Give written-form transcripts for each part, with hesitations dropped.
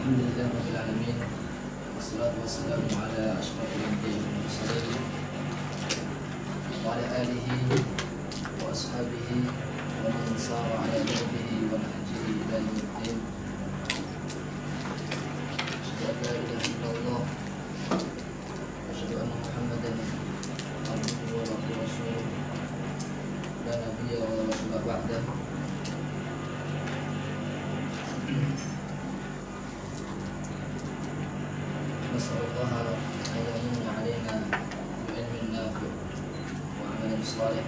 Alhamdulillah rabbil alamin. Wassalatu wassalamu ala asyrafil anbiya'i wal mursalin wa ala alihi wa ashabihi wa man sara ala nahjihi wa nahjihi ila yaumiddin. Asyhadu an la ilaha illallah wa asyhadu anna Muhammadan abduhu wa rasuluh. La nabiyya wa la rasula ba'dah. نسأل الله أن يمن علينا بعلم نافع وعمل صالح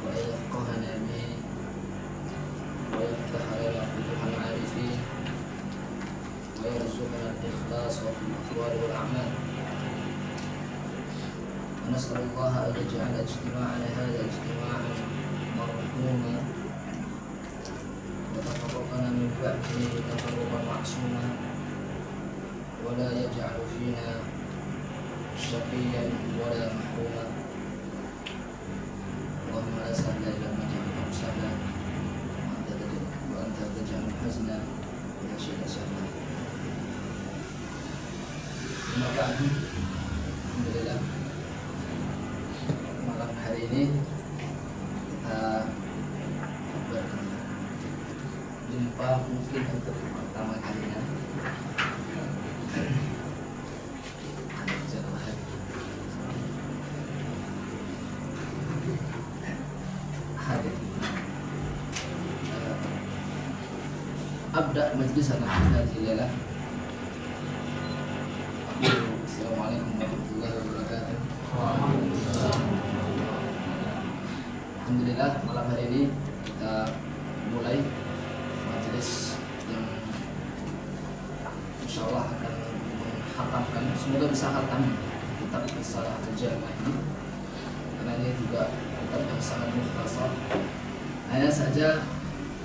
وأن يفقهنا به ويفتح لنا فتوح العارفين ويرزقنا الإخلاص في الأقوال والأعمال. ونسأل الله أن يجعل اجتماعنا هذا اجتماعا مرحوما وتفرقنا من بعده تفرقا معصوما ولا يجعل فينا شقيا ولا محروما. اللهم لا سهل الا ما جعلته سهلا وانت تجعل الحزن اذا شئت سهلا. Terima kasih. Alhamdulillah, malam hari ini kita berjumpa mungkin untuk pertama kalinya. Abda majlis hadhihi lailah. Assalamualaikum warahmatullahi wabarakatuh. Alhamdulillah, malam hari ini kita mulai majlis yang insyaallah akan menghatamkan, semoga bisa khatam kitab Risalah Al-Jami' ini, karena ini juga kitab yang sangat mukhtasar. Hanya saja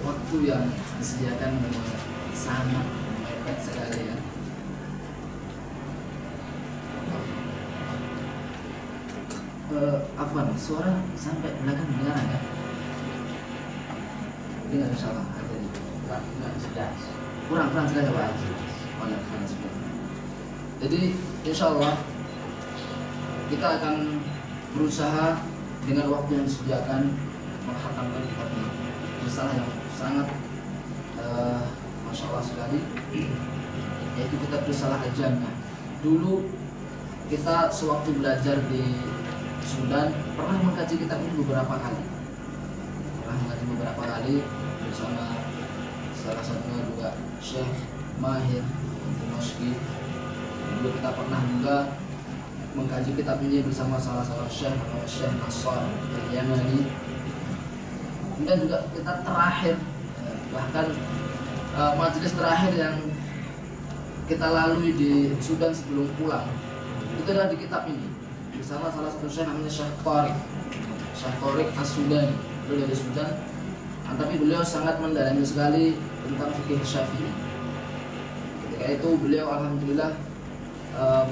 waktu yang disediakan memang sangat mepet sekali ya. Afwan, suara sampai belakang dengaran ya? Dengar insyaallah ada di kurang jelas. Kurang jelas ya Pak? Oh ya, jadi insyaallah kita akan berusaha dengan waktu yang disediakan menghatamkan kitab ini. Risalah yang sangat Masya Allah sekali, yaitu kitab Risalah Al-Jami'. Dulu kita sewaktu belajar di Sudan pernah mengkaji kitab ini beberapa kali bersama salah satunya juga Syekh Mahir Dimashqi. Dulu kita pernah juga mengkaji kitab ini bersama salah seorang Syekh Nasr Al-Yamani. Kemudian juga kita terakhir, bahkan majelis terakhir yang kita lalui di Sudan sebelum pulang itu adalah di kitab ini bersama salah satu syekh namanya Syekh Tariq As-Sudani. Beliau dari Sudan, tapi beliau sangat mendalami sekali tentang fikih Syafi'i. Ketika itu beliau alhamdulillah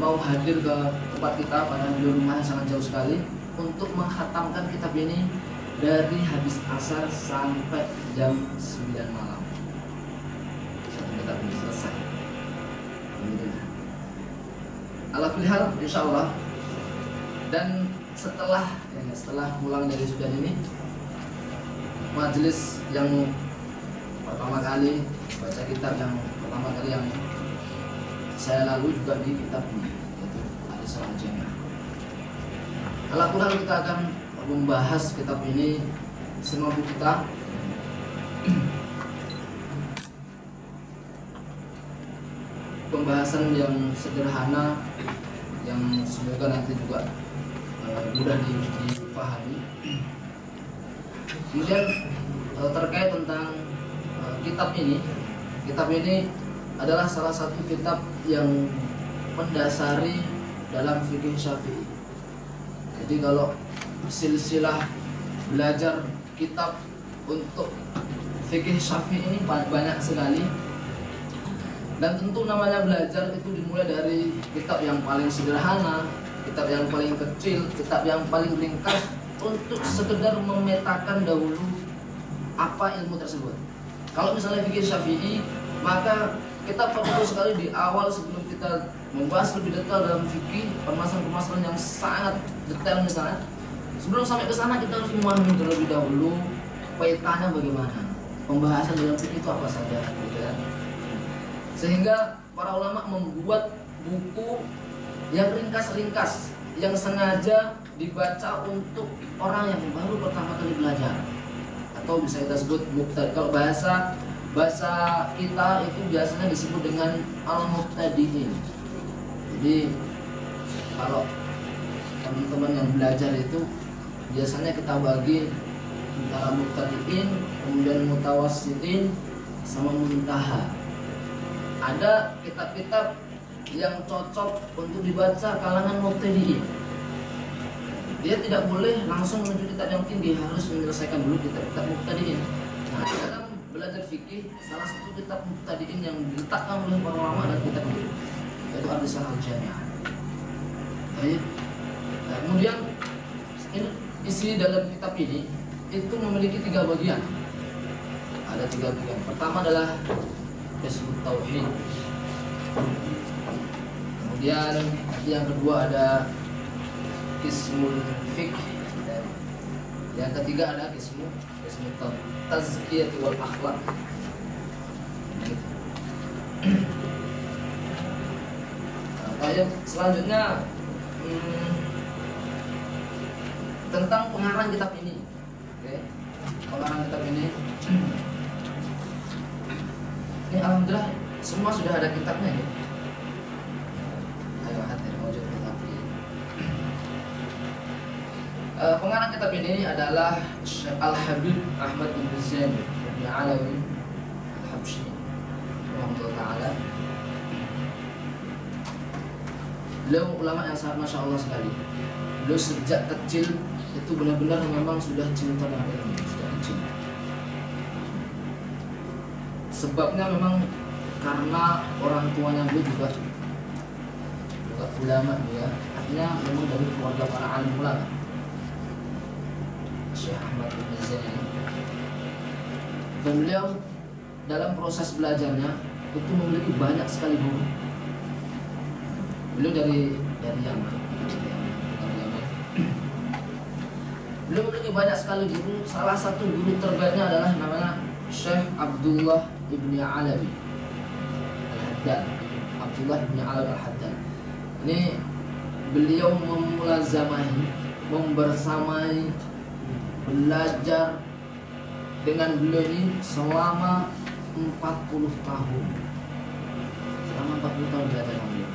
mau hadir ke tempat kita, karena beliau rumahnya sangat jauh sekali, untuk menghatamkan kitab ini dari habis asar sampai jam 9 malam. Satu kitab ini selesai. Alhamdulillah. Ala kulli hal insyaallah. Dan setelah pulang dari Sudan ini, majelis yang pertama kali baca kitab yang pertama kali yang saya lalui juga di kitab ini, yaitu Risalah Al-Jami'. Ala kulli hal kita akan membahas kitab ini semampu kita. Pembahasan yang sederhana yang semoga nanti juga mudah dipahami. Kemudian terkait tentang kitab ini adalah salah satu kitab yang mendasari dalam fikih Syafi'i. Jadi kalau silsilah belajar kitab untuk fikih Syafi'i ini banyak sekali, dan tentu namanya belajar itu dimulai dari kitab yang paling sederhana, kitab yang paling kecil, kitab yang paling ringkas, untuk sekedar memetakan dahulu apa ilmu tersebut. Kalau misalnya fikih Syafi'i, maka kita perlu sekali di awal sebelum kita membahas lebih detail dalam fikih permasalahan-permasalahan yang sangat detail misalnya, sebelum sampai ke sana kita harus memahami terlebih dahulu petanya bagaimana, pembahasan dalam fikih itu apa saja, gitu ya. Sehingga para ulama membuat buku yang ringkas-ringkas yang sengaja dibaca untuk orang yang baru pertama kali belajar, atau bisa kita sebut mubtadi'. Kalau bahasa kita itu biasanya disebut dengan al-mubtadi'in. Jadi kalau teman-teman yang belajar itu biasanya kita bagi antara mubtadi'in, kemudian mutawassitin, sama muntaha. Ada kitab-kitab yang cocok untuk dibaca kalangan mubtadi'in. Dia tidak boleh langsung menuju kitab yang tinggi, harus menyelesaikan dulu kitab-kitab mubtadi'in. Nah, dalam belajar fikih, salah satu kitab mubtadi'in yang diletakkan oleh para ulama adalah kitab ini, yaitu Ar-Risalah Al-Jami'ah. Kemudian isi dalam kitab ini itu memiliki 3 bagian. Ada 3 bagian. Pertama adalah Qismut Tauhid. Kemudian yang kedua ada Qismul Fiqh, dan yang ketiga ada Qismut Tazkiyah wal Akhlaq. Selanjutnya tentang pengarang kitab ini. Oke. Pengarang kitab ini alhamdulillah semua sudah ada kitabnya ya. Pengarang kitab ini adalah Al-Habib Ahmad bin Zain bin Alawi Al-Habsyi rahimahullah ta'ala. Beliau ulama yang sangat masya Allah sekali. Beliau sejak kecil itu benar-benar memang sudah cinta dengan ilmu, sudah cinta. Sebabnya memang karena orang tuanya beliau juga ulama ya, artinya memang dari keluarga para alim ulama. Syekh Ahmad bin Zain ini. Dan beliau dalam proses belajarnya itu memiliki banyak sekali guru. Beliau dari Yaman. Beliau memiliki banyak sekali guru. Salah satu guru terbaiknya adalah namanya Syekh Abdullah ibni Alawi Al-Haddad. Abdullah ibni Alawi Al-Haddad. Ini beliau memulazamahi, membersamai, belajar dengan beliau ini selama 40 tahun. Selama 40 tahun belajar dengan beliau.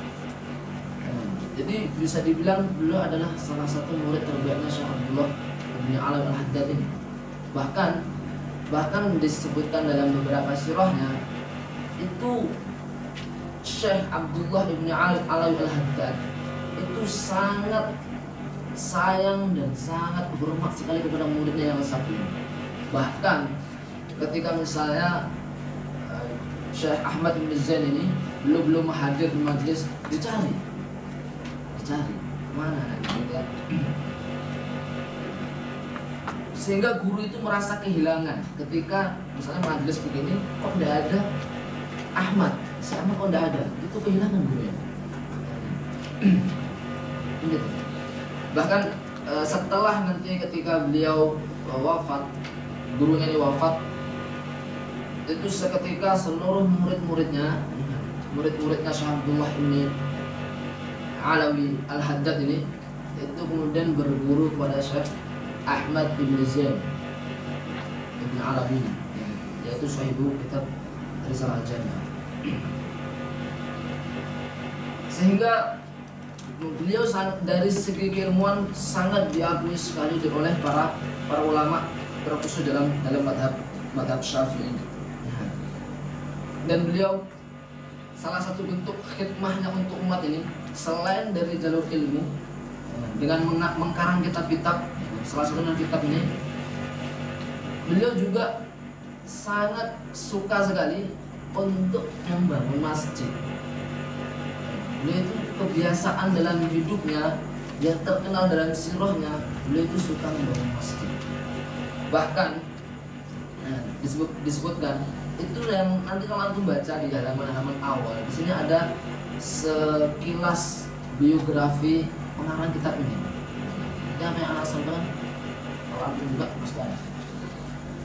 Jadi bisa dibilang beliau adalah salah satu murid terbaiknya Syekh Abdullah bin Alawi Al-Haddad ini. Bahkan disebutkan dalam beberapa sirahnya itu Syekh Abdullah bin Alawi Al-Haddad itu sangat sayang dan sangat hormat sekali kepada muridnya yang satu ini. Bahkan ketika misalnya Syekh Ahmad bin Zain ini belum hadir di majelis, dicari mana gitu. Sehingga guru itu merasa kehilangan ketika misalnya majelis begini kok tidak ada Ahmad, si Ahmad kok tidak ada, itu kehilangan gurunya. Gitu. Bahkan setelah nanti ketika beliau wafat, gurunya ini wafat, itu seketika seluruh murid-muridnya Syekh Abdullah ini Alawi Al-Haddad ini itu kemudian berguru kepada Syekh Ahmad bin Zain bin Alawi, yaitu sahibu kitab Risalah Al-Jami'ah. Sehingga beliau dari segi keilmuan sangat diakui sekali oleh para ulama, terkhusus dalam madhab Syafi'i. Dan beliau salah satu bentuk khidmahnya untuk umat ini, selain dari jalur ilmu dengan mengkarang kitab-kitab, salah satunya kitab ini, beliau juga sangat suka sekali untuk membangun masjid. Beliau itu kebiasaan dalam hidupnya yang terkenal dalam sirahnya, beliau itu suka membangun masjid. Bahkan disebutkan itu yang nanti kalau antum baca di halaman-halaman awal, di sini ada sekilas biografi pengarang kitab ini. Yang anak sampaikan, kalau antum juga pasti ada.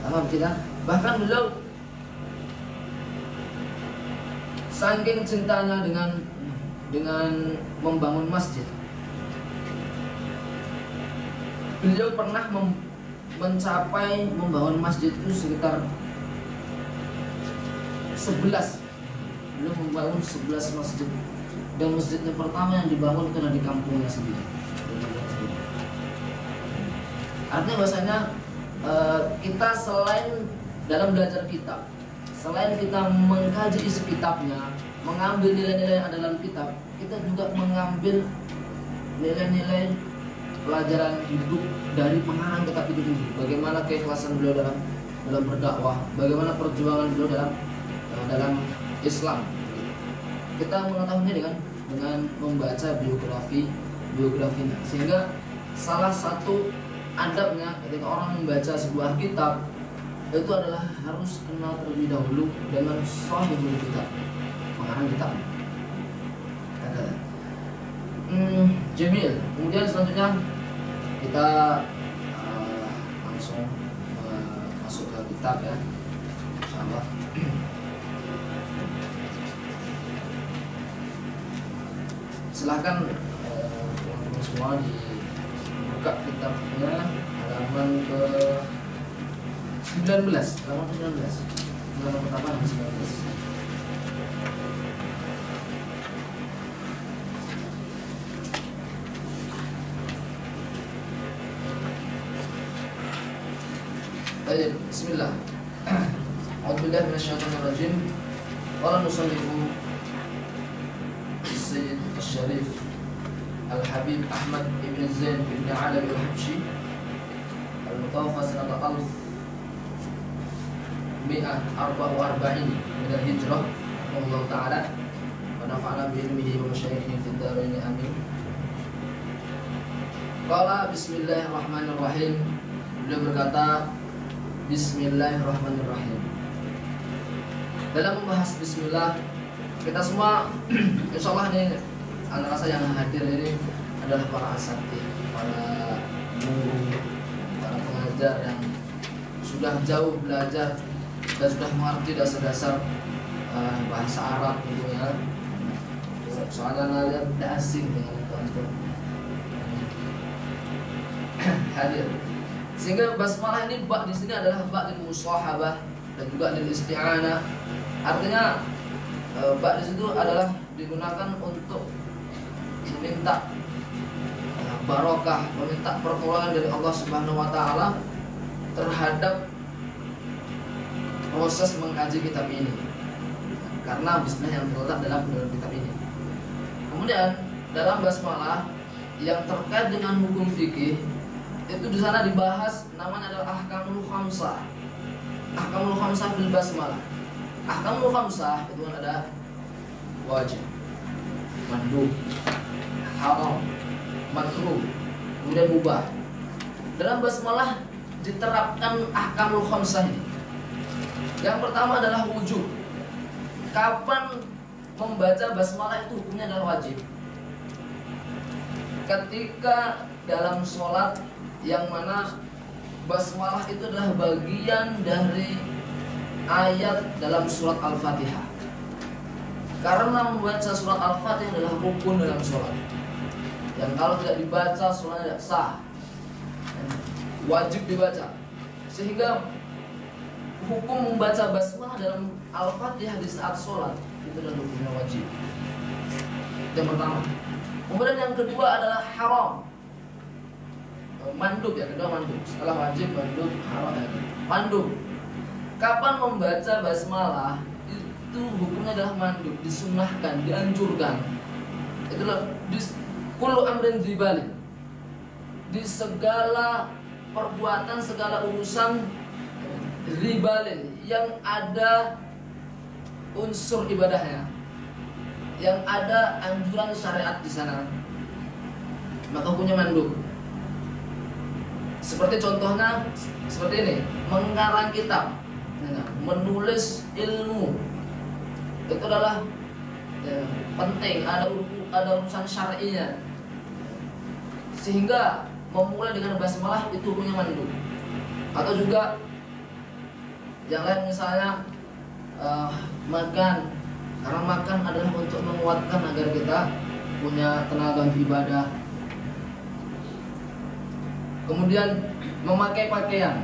Paham kita? Bahkan beliau saking cintanya dengan membangun masjid, beliau pernah mencapai membangun masjid itu sekitar 11. Beliau membangun 11 masjid, dan masjidnya pertama yang dibangun itu adalah di kampungnya sendiri. Artinya bahasanya kita selain dalam belajar kitab, selain kita mengkaji isi kitabnya, mengambil nilai-nilai yang ada dalam kitab, kita juga mengambil nilai-nilai pelajaran hidup dari pengarang kitab itu sendiri. Bagaimana keikhlasan beliau dalam berdakwah, bagaimana perjuangan beliau dalam Islam. Kita mengetahuinya dengan membaca biografinya. Sehingga salah satu adabnya ketika orang membaca sebuah kitab itu adalah harus kenal terlebih dahulu dengan sahibul kitab, pengarang kitab. Jamil. Kemudian selanjutnya kita langsung masuk ke kitab ya, insyaallah. Silahkan teman-teman semua dibuka kitabnya halaman ke 19, halaman 19, halaman pertama 19. Baik, bismillah. A'udzubillahi minasyaitonir rajim. Qala nusallifu Sayyid Al-Syarif Al-Habib Ahmad ibn Zain ibn Alawi Al-Habsyi Al-Mutawaffa sanata 1144 min al-Hijrah Allah Ta'ala wa nafa'ana bi ilmihi wa masyayikhihi fid dharain amin. Qala bismillahirrahmanirrahim. Beliau berkata, bismillahirrahmanirrahim. Dalam membahas bismillah, kita semua insyaallah nih, anak saya yang hadir ini adalah para asatidz, para guru, para pengajar yang sudah jauh belajar dan sudah mengerti dasar-dasar bahasa Arab gitu ya. Soalnya kalian tidak asing dengan itu hadir. Sehingga basmalah ini bak di sini adalah bak lil musahabah dan juga lil isti'anah. Artinya bak di situ adalah digunakan untuk meminta barokah, meminta pertolongan dari Allah Subhanahu wa taala terhadap proses mengkaji kitab ini. Karena bismillah yang terletak dalam kitab ini. Kemudian dalam basmalah yang terkait dengan hukum fikih itu di sana dibahas, namanya adalah ahkamul khamsah. Ahkamul khamsah fil basmalah. Ahkamul khamsah itu kan ada wajib, mandub, haram, makruh, kemudian mubah. Dalam basmalah diterapkan ahkamul khamsah ini. Yang pertama adalah wujub. Kapan membaca basmalah itu hukumnya adalah wajib? Ketika dalam sholat yang mana basmalah itu adalah bagian dari ayat dalam surat Al-Fatihah. Karena membaca surat Al-Fatihah adalah rukun dalam sholat, yang kalau tidak dibaca sholat tidak sah, wajib dibaca. Sehingga hukum membaca basmalah dalam Al-Fatihah di saat sholat itu adalah hukumnya wajib. Yang pertama. Kemudian yang kedua adalah haram, mandub ya, kedua mandub. Setelah wajib, mandub, haram ya. Mandub. Kapan membaca basmalah itu hukumnya adalah mandub, disunnahkan, dianjurkan. Itulah di kullu amrin dzibali. Di segala perbuatan, segala urusan ribalin yang ada unsur ibadahnya, yang ada anjuran syariat di sana, maka hukumnya mandub. Seperti contohnya seperti ini, mengarang kitab. menulis ilmu itu adalah penting, ada urusan syar'inya, sehingga memulai dengan basmalah itu punya mandub. Atau juga yang lain misalnya makan, karena makan adalah untuk menguatkan agar kita punya tenaga ibadah. Kemudian memakai pakaian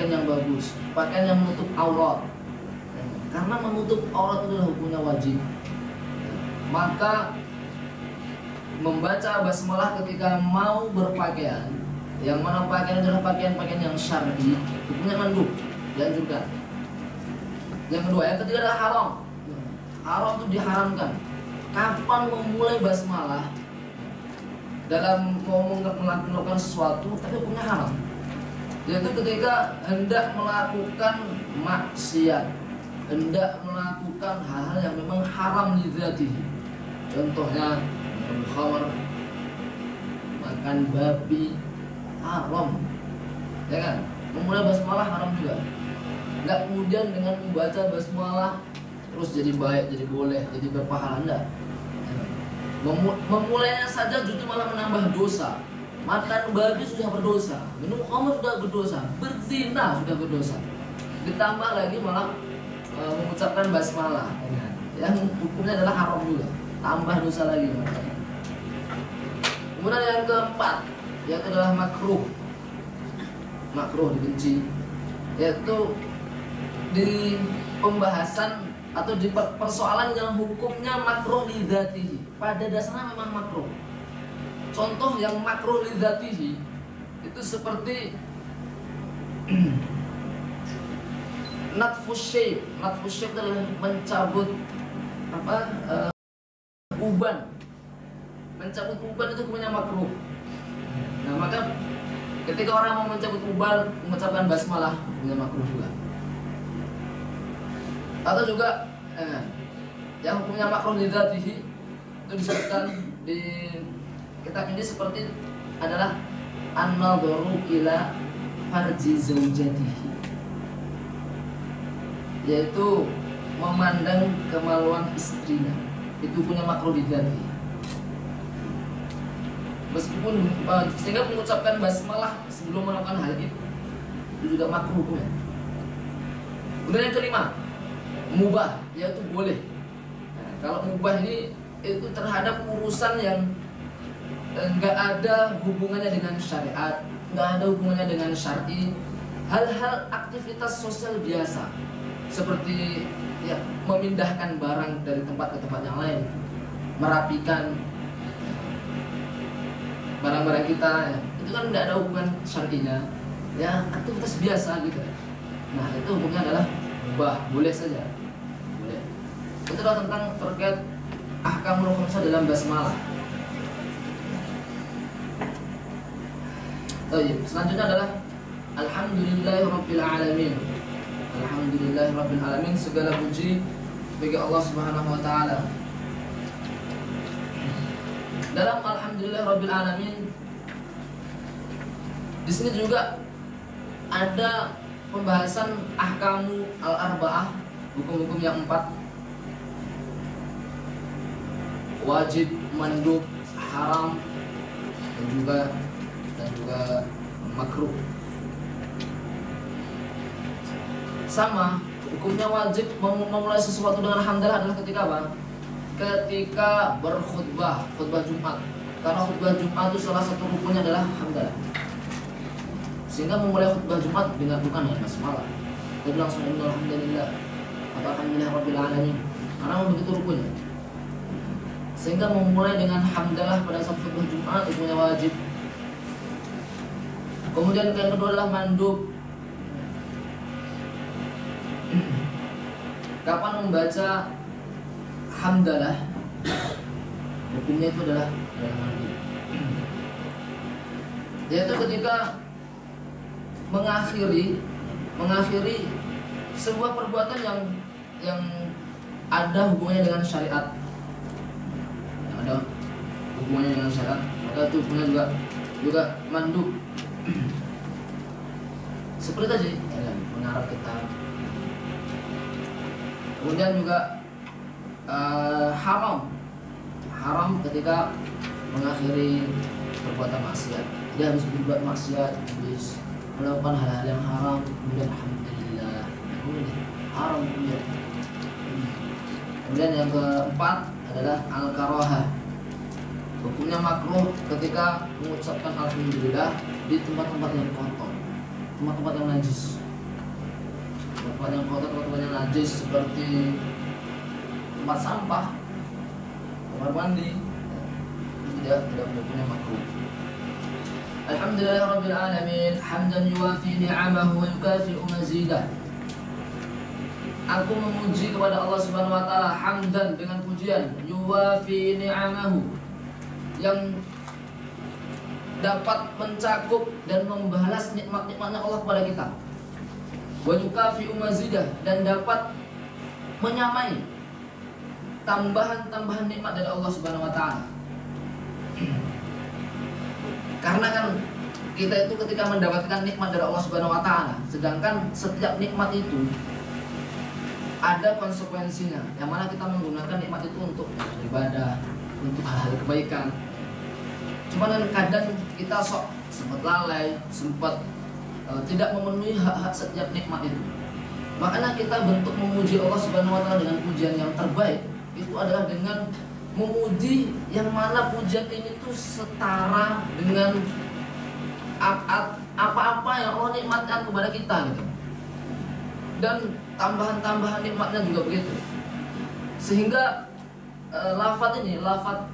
yang bagus, pakaian yang menutup aurat, karena menutup aurat itu adalah hukumnya wajib. Maka membaca basmalah ketika mau berpakaian, yang mana pakaian adalah pakaian yang syar'i, hukumnya mandub, dianjurkan. Yang kedua, yang ketiga adalah haram. Haram itu diharamkan. Kapan memulai basmalah dalam mau melakukan sesuatu tapi hukumnya haram, yaitu ketika hendak melakukan maksiat, hendak melakukan hal-hal yang memang haram li dzatihi. Contohnya minum khamr, makan babi, haram, ya kan? Memulai basmalah haram juga. Nggak kemudian dengan membaca basmalah terus jadi baik, jadi boleh, jadi berpahala, enggak. Memulainya saja justru malah menambah dosa. Makan babi sudah berdosa, minum khamr sudah berdosa, berzina sudah berdosa, ditambah lagi malah mengucapkan basmalah, yang hukumnya adalah haram juga, tambah dosa lagi. Kemudian yang keempat, yaitu adalah makruh. Makruh dibenci, yaitu di pembahasan atau di persoalan yang hukumnya makruh li dzatihi, pada dasarnya memang makruh. Contoh yang makruh li dzatihi itu seperti natfus syayb. Natfus syayb adalah mencabut uban. Mencabut uban itu hukumnya makruh. Nah, maka ketika orang mau mencabut uban mengucapkan basmalah, hukumnya makruh juga. Atau juga yang hukumnya makruh li dzatihi itu disebutkan di kitab ini seperti adalah an-nadharu ila farji zaujatihi, yaitu memandang kemaluan istrinya, itu punya makruh li dzatihi. Meskipun sehingga mengucapkan basmalah sebelum melakukan hal itu juga makruh hukumnya. Kemudian yang kelima, mubah, yaitu boleh. Nah, kalau mubah ini itu terhadap urusan yang enggak ada hubungannya dengan syariat, enggak ada hubungannya dengan syar'i, hal-hal aktivitas sosial biasa seperti ya memindahkan barang dari tempat ke tempat yang lain, merapikan barang-barang kita, ya. Itu kan enggak ada hubungan syar'inya, ya aktivitas biasa gitu. Nah, itu hukumnya adalah mubah, boleh saja. Boleh. Itu adalah tentang terkait ahkamul khamsah dalam basmalah. Selanjutnya adalah alhamdulillahirabbil alamin. Alhamdulillahirabbil alamin, segala puji bagi Allah Subhanahu wa taala. Dalam alhamdulillahirabbil alamin di sini juga ada pembahasan ahkamu al-arba'ah, hukum-hukum yang 4, wajib, mandub, haram, dan juga makruh. Sama hukumnya wajib memulai sesuatu dengan hamdalah adalah ketika apa? Ketika berkhutbah, khutbah Jumat. Karena khutbah Jumat itu salah satu rukunnya adalah hamdalah. Sehingga memulai khutbah Jumat dengan bukan ya basmalah, jadi langsung alhamdulillah atau alhamdulillahirabbil alamin, karena begitu rukunnya. Sehingga memulai dengan hamdalah pada saat khutbah Jumat itu wajib. Kemudian yang kedua adalah mandub. Kapan membaca hamdalah, hukumnya itu adalah mandub, yaitu ketika mengakhiri sebuah perbuatan yang ada hubungannya dengan syariat, ada hubungannya dengan syariat, maka itu hukumnya juga mandub. Seperti tadi mengarah kitab, Kemudian juga haram ketika mengakhiri perbuatan maksiat. Dia habis berbuat maksiat, habis melakukan hal-hal yang haram, kemudian alhamdulillah, haram kemudian. Kemudian yang keempat adalah al-karahah. Hukumnya makruh ketika mengucapkan alhamdulillah di tempat-tempat yang kotor, tempat-tempat yang najis. Tempat yang kotor, tempat yang najis seperti tempat sampah, kamar mandi, tidak hukumnya makruh. Alhamdulillahirabbil alamin, hamdan yuwafi ni'amahu wa yukafi'u mazidah. Aku memuji kepada Allah Subhanahu wa taala hamdan dengan pujian, yuwafi ni'amahu, yang dapat mencakup dan membalas nikmat-nikmatnya Allah kepada kita. Wa yukafi'u mazidah, dan dapat menyamai tambahan-tambahan nikmat dari Allah Subhanahu wa taala. Karena kan kita itu ketika mendapatkan nikmat dari Allah Subhanahu wa taala, sedangkan setiap nikmat itu ada konsekuensinya, yang mana kita menggunakan nikmat itu untuk ibadah, untuk hal-hal kebaikan. Cuman kadang kita sempat lalai, sempat tidak memenuhi hak-hak setiap nikmat itu. Makanya kita bentuk memuji Allah Subhanahu wa taala dengan pujian yang terbaik itu adalah dengan memuji yang mana pujian ini tuh setara dengan apa-apa yang Allah nikmatkan kepada kita gitu. Dan tambahan-tambahan nikmatnya juga begitu. Sehingga lafaz ini, lafaz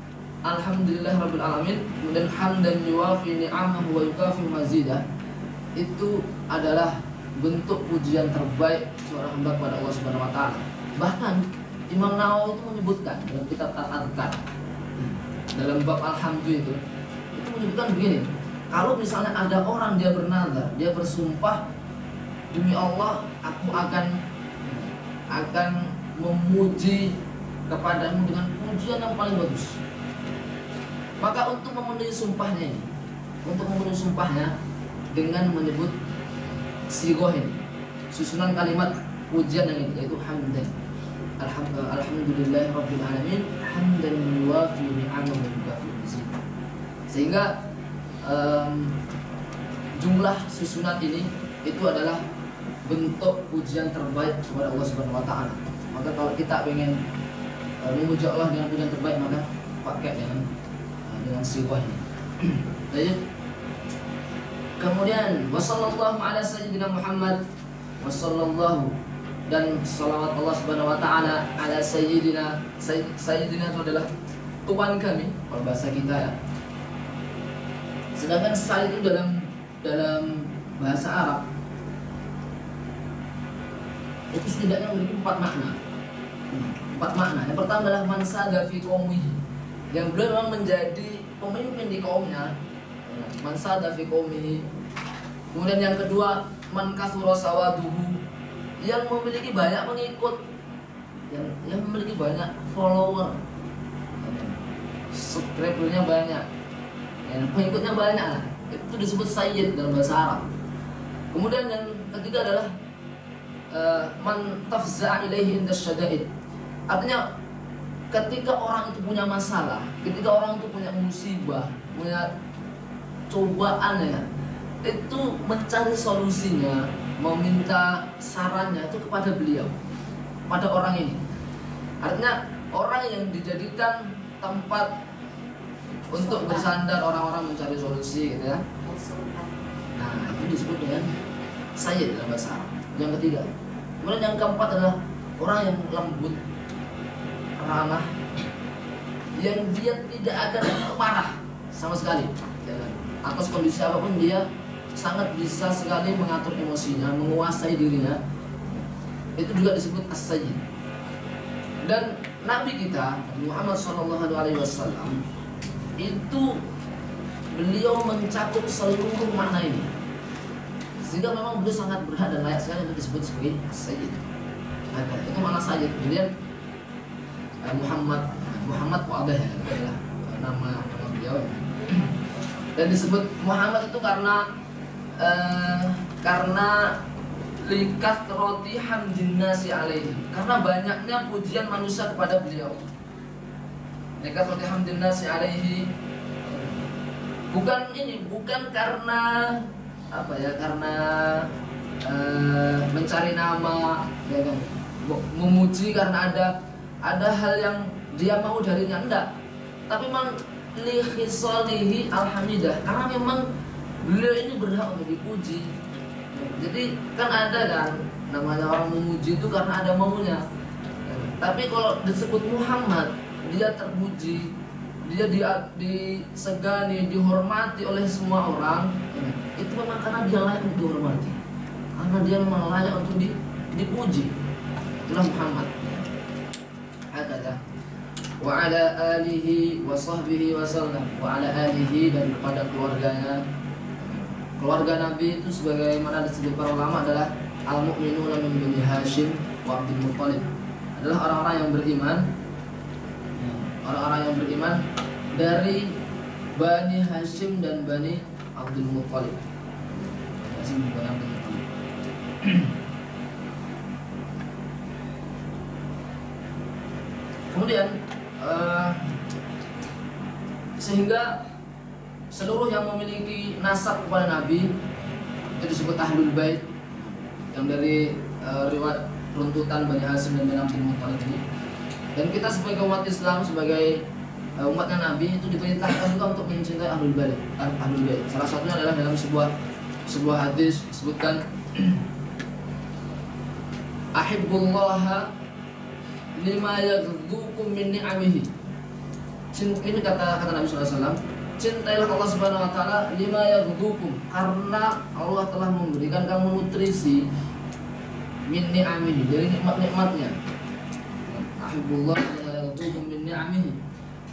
alhamdulillahirabbil alamin, kemudian hamdan yuwafi ni'amahu wa yukafi mazidah, itu adalah bentuk pujian terbaik seorang hamba kepada Allah Subhanahu wa taala. Bahkan Imam Nawawi itu menyebutkan dalam kitab Al-Adhkar, dalam bab alhamdulillah itu menyebutkan begini, kalau misalnya ada orang dia bernazar, dia bersumpah, demi Allah aku akan memuji kepadamu dengan pujian yang paling bagus. Maka untuk memenuhi sumpahnya dengan menyebut sigohin, susunan kalimat pujian yang ini, yaitu hamdan, alhamdulillahirabbil alamin, hamdan yuwafi ni'amahu wa yukafi mazidah. Sehingga jumlah susunan ini itu adalah bentuk pujian terbaik kepada Allah Subhanahu wa taala. Maka kalau kita ingin memuji Allah dengan pujian terbaik, maka pakai dengan sigoh ini. Baik. Kemudian wassallallahu ala sayyidina Muhammad, wassallallahu, dan salawat Allah Subhanahu wa taala ala sayyidina. Sayyidina itu adalah tuan kami kalau bahasa kita ya. Sedangkan sayyid itu dalam bahasa Arab itu setidaknya memiliki 4 makna. 4 makna. Yang pertama adalah man sada fi qaumihi, yang beliau memang menjadi pemimpin di kaumnya, man sada fi qaumihi. Kemudian yang kedua, man kathura sawaduhu, yang memiliki banyak pengikut, yang memiliki banyak follower, subscribernya banyak, pengikutnya banyak, itu disebut sayyid dalam bahasa Arab. Kemudian yang ketiga adalah man tafza'a ilaihi inda syada'id, artinya ketika orang itu punya masalah, ketika orang itu punya musibah, punya cobaan ya, itu mencari solusinya, meminta sarannya itu kepada beliau, pada orang ini. Artinya orang yang dijadikan tempat untuk bersandar orang-orang mencari solusi gitu ya. Nah, itu disebut dengan sayyid dalam bahasa Arab. Yang ketiga. Kemudian yang keempat adalah orang yang lembut, ramah, yang dia tidak akan marah sama sekali ya, atas kondisi apapun. Dia sangat bisa sekali mengatur emosinya, menguasai dirinya. Itu juga disebut as-sayyid. Dan Nabi kita Muhammad SAW itu beliau mencakup seluruh makna ini, sehingga memang beliau sangat berhak dan layak sekali untuk disebut sebagai as-sayyid. Nah, itu makna sayyid. Kemudian Muhammad Mu'adah ya, adalah nama beliau ya. Dan disebut Muhammad itu karena likathrati hamdin nasi alaihi, karena banyaknya pujian manusia kepada beliau. Likathrati hamdin nasi alaihi, bukan karena apa ya, karena mencari nama, ya kan? Memuji karena ada hal yang dia mau darinya, enggak. Tapi memang li khisalihi alhamidah, karena memang beliau ini berhak untuk dipuji. Jadi kan ada kan namanya orang memuji itu karena ada maunya. Tapi kalau disebut Muhammad, dia terpuji, dia disegani, dihormati oleh semua orang, itu memang karena dia layak untuk dihormati, karena dia memang layak untuk dipuji. Itulah Muhammad. Hakata. Wa ala alihi wa sahbihi wa sallam. Wa ala alihi, dan kepada keluarganya. Keluarga Nabi itu sebagaimana disebut para ulama adalah al-mu'minuna min Bani Hashim wa Abdul Muttalib, adalah orang-orang yang beriman, orang-orang yang beriman dari Bani Hashim dan Bani Abdul Muttalib. Kemudian sehingga seluruh yang memiliki nasab kepada Nabi itu disebut Ahlul Bait, yang dari riwayat runtutan Bani Hashim dan Bani Abdul Muttalib ini. Dan kita sebagai umat Islam, sebagai umatnya Nabi, itu diperintahkan juga untuk mencintai Ahlul Bait. Ahlul Bait. Salah satunya adalah dalam sebuah hadis disebutkan ahibbullaha lima yaghdukum min ni'amihi. Ini kata Nabi sallallahu alaihi wasallam, cintailah Allah Subhanahu wa taala lima yaghdukum, karena Allah telah memberikan kamu nutrisi min ni'amihi, dari nikmat-nikmatnya. Ahibbullah lima yaghdukum min ni'amihi.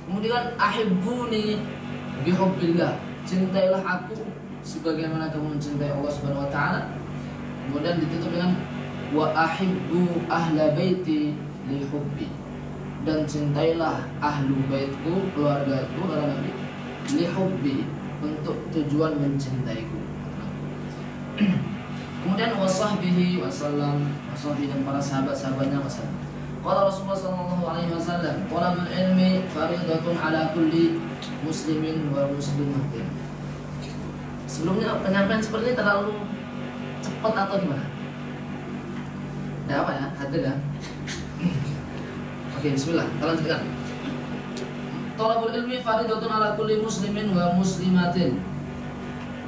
Kemudian ahibbuni bihubbillah, cintailah aku sebagaimana kamu mencintai Allah Subhanahu wa taala. Kemudian ditutup dengan wa ahibbu ahla baiti li hubbi, dan cintailah ahlu baitku, keluargaku, kata Nabi, li hubbi, untuk tujuan mencintaiku. Kemudian wasahbihi wasallam, wasahbi, dan para sahabat-sahabatnya wasallam. Qala Rasulullah sallallahu alaihi wasallam, talabul ilmi faridatun ala kulli muslimin wa muslimatin. Sebelumnya penyampaian seperti ini terlalu cepat atau gimana? Ya apa ya? Hadir ya? Oke, bismillah, kita lanjutkan. Talabul ilmi faridatun ala kulli muslimin wa muslimatin.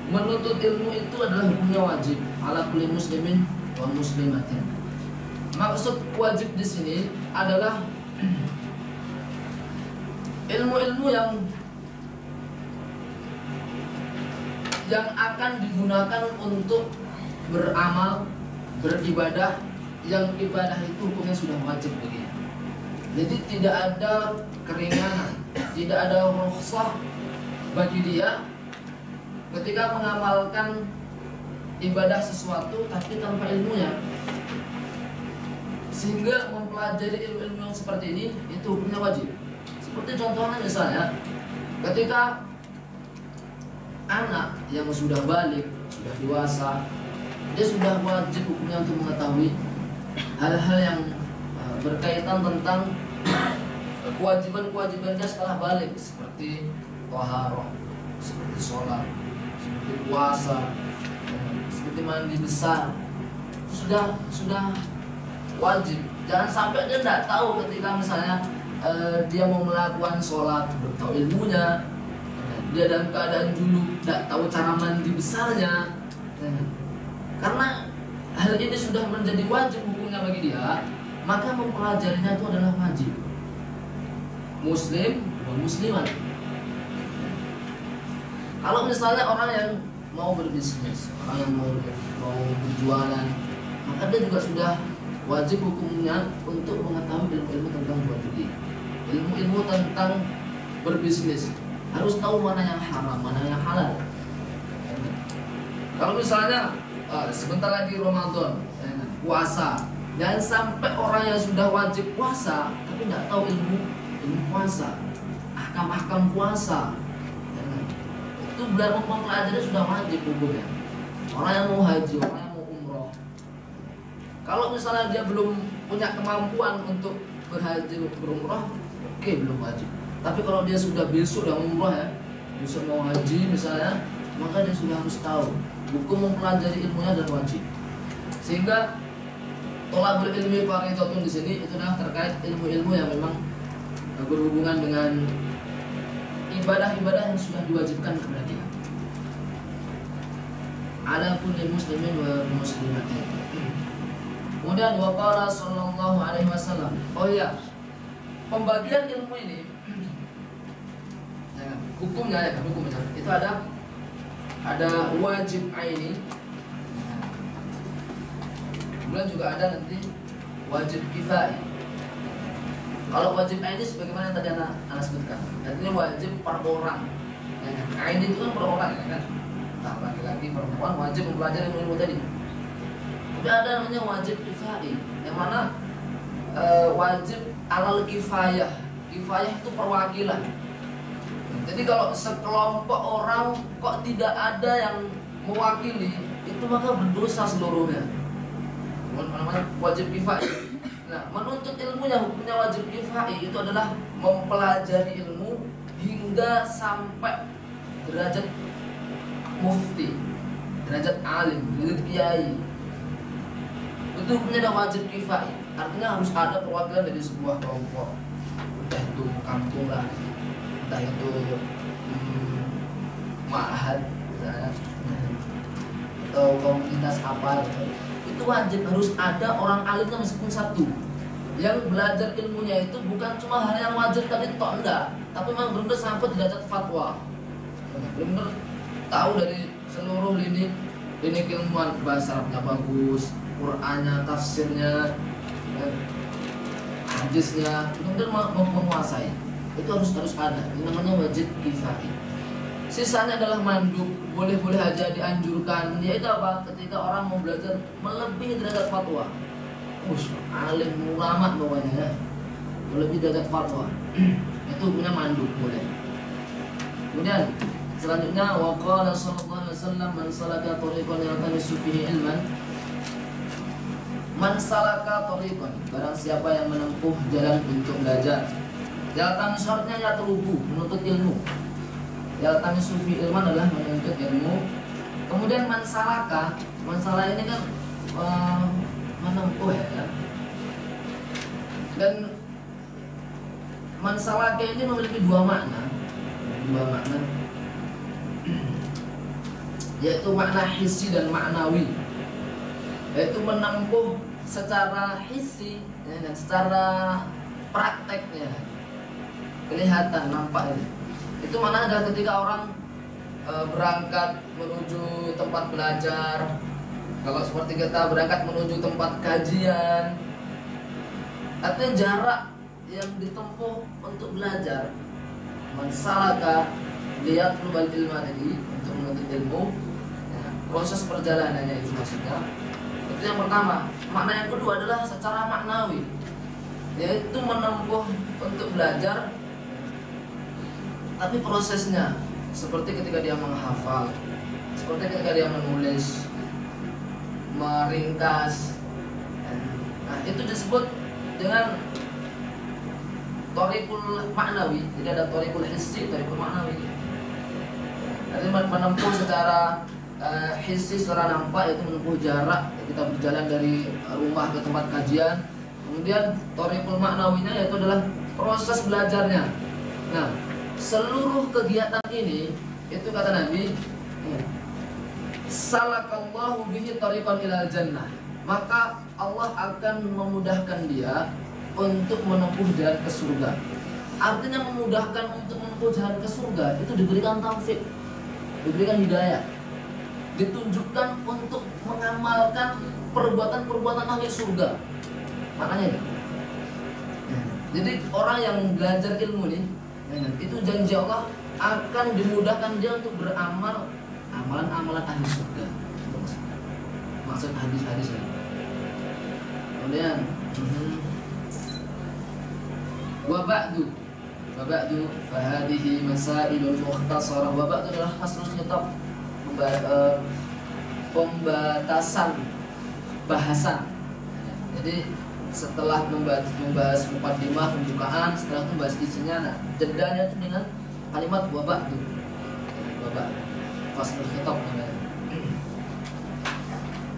Menuntut ilmu itu adalah hukumnya wajib ala kulli muslimin wa muslimatin. Maksud wajib di sini adalah ilmu-ilmu yang akan digunakan untuk beramal, beribadah, yang ibadah itu hukumnya sudah wajib bagi. Jadi tidak ada keringanan, tidak ada rukhsah bagi dia ketika mengamalkan ibadah sesuatu tapi tanpa ilmunya. Sehingga mempelajari ilmu-ilmu yang seperti ini itu hukumnya wajib. Seperti contohnya misalnya ketika anak yang sudah balik, sudah dewasa, dia sudah wajib hukumnya untuk mengetahui hal-hal yang berkaitan tentang kewajiban-kewajibannya setelah balik, seperti taharah, seperti sholat, seperti puasa, seperti mandi besar. Sudah wajib. Jangan sampai dia tidak tahu ketika misalnya dia mau melakukan sholat, belum tahu ilmunya, dia dalam keadaan junub, tidak tahu cara mandi besarnya. Karena hal ini sudah menjadi wajib hukumnya bagi dia, maka mempelajarinya itu adalah wajib. Muslim dan muslimat. Kalau misalnya orang yang mau berbisnis, orang yang mau berjualan, maka dia juga sudah wajib hukumnya untuk mengetahui ilmu-ilmu tentang jual beli, ilmu-ilmu tentang berbisnis. Harus tahu mana yang haram, mana yang halal. Kalau misalnya sebentar lagi Ramadan, puasa, jangan sampai orang yang sudah wajib puasa tapi tidak tahu ilmu puasa, ahkam-ahkam puasa. Itu belum mempelajari sudah wajib hukumnya. Orang yang mau haji, orang yang mau umroh, Kalau misalnya dia belum punya kemampuan untuk berhaji berumrah, oke, belum wajib. Tapi kalau dia sudah besok udah umrah ya, besok mau haji misalnya, maka dia sudah harus tahu hukum mempelajari ilmunya dan wajib. Sehingga thalabul ilmi fardhatun di sini itu adalah terkait ilmu-ilmu yang memang berhubungan dengan ibadah-ibadah yang sudah diwajibkan kepada dia. Ala kulli muslimin wa muslimatin. Kemudian waqala sallallahu alaihi wasallam. Oh iya, pembagian ilmu ini hukumnya itu ada wajib aini, kemudian juga ada nanti wajib kifai. Kalau wajib aini sebagaimana yang tadi anak sebutkan, artinya wajib per orang. Aini itu kan per orang ya kan, nah, laki-laki perempuan wajib mempelajari ilmu tadi. Tapi ada namanya wajib kifai, yang mana wajib alal kifayah. Kifayah itu perwakilan. Jadi kalau sekelompok orang kok tidak ada yang mewakili, itu maka berdosa seluruhnya. Namanya wajib kifai. Nah, menuntut ilmunya hukumnya wajib kifai itu adalah mempelajari ilmu hingga sampai derajat mufti, derajat alim, derajat kiai. Itu hukumnya ada wajib kifai. Artinya harus ada perwakilan dari sebuah kelompok, entah itu kampung lah, entah itu ma'had atau komunitas apa gitu. Itu wajib harus ada orang alimnya meskipun satu yang belajar ilmunya. Itu bukan cuma hal yang wajib tadi toh, enggak, tapi memang benar-benar sampai derajat fatwa, benar-benar tahu dari seluruh lini keilmuan, bahasa Arabnya bagus, Qur'annya, tafsirnya, hadisnya, benar-benar menguasai. Itu harus ada. Ini namanya wajib kifai. Sisanya adalah mandub, boleh-boleh aja dianjurkan. Yaitu apa? Ketika orang mau belajar melebihi derajat fatwa, alim ulama bawahnya, melebihi derajat fatwa, itu punya mandub, boleh. Kemudian selanjutnya waqala sallallahu alaihi wasallam man salaka tariqan yaltamisu fihi ilman. Man salaka tariqan, barang siapa yang menempuh jalan untuk belajar. Yaltamisu artinya yatlubu, menuntut ilmu. Yaltamisu fi ilman adalah menuntut ilmu. Kemudian man salaka ini kan menempuh ya kan? Dan man salaka ini memiliki dua makna, yaitu makna hissi dan maknawi. Yaitu menempuh secara hissi ya, dan secara prakteknya kelihatan, nampak ini. Itu mana adalah ketika orang berangkat menuju tempat belajar. Kalau seperti kita berangkat menuju tempat kajian, artinya jarak yang ditempuh untuk belajar. Mansalaka lihat global ilmu tadi untuk menuntut ilmu ya, proses perjalanannya itu maksudnya. Itu yang pertama. Makna yang kedua adalah secara maknawi, yaitu menempuh untuk belajar, tapi prosesnya seperti ketika dia menghafal, seperti ketika dia menulis, meringkas. Nah, itu disebut dengan thariqul maknawi. Jadi ada thariqul hissi, thariqul maknawi. Jadi menempuh secara hissi, secara nampak, yaitu menempuh jarak. Kita berjalan dari rumah ke tempat kajian. Kemudian thariqul maknawinya yaitu adalah proses belajarnya. Nah, seluruh kegiatan ini, itu kata Nabi, salakallahu bihi tariqan ilal jannah, maka Allah akan memudahkan dia untuk menempuh jalan ke surga. Artinya memudahkan untuk menempuh jalan ke surga itu diberikan taufik, diberikan hidayah, ditunjukkan untuk mengamalkan perbuatan-perbuatan ahli surga. Makanya jadi orang yang belajar ilmu nih, itu janji Allah akan dimudahkan dia untuk beramal amalan-amalan ahli surga. Maksud hadis-hadis ini. Kemudian wa ba'du fa hadhihi masailul mukhtasarah. Wa ba'du adalah faslul khitab, pembatasan bahasan. Jadi setelah membahas mukaddimah pembukaan, setelah itu bahas isinya, nah jedanya itu dengan kalimat wabak tuh, wabak faslul khitab namanya.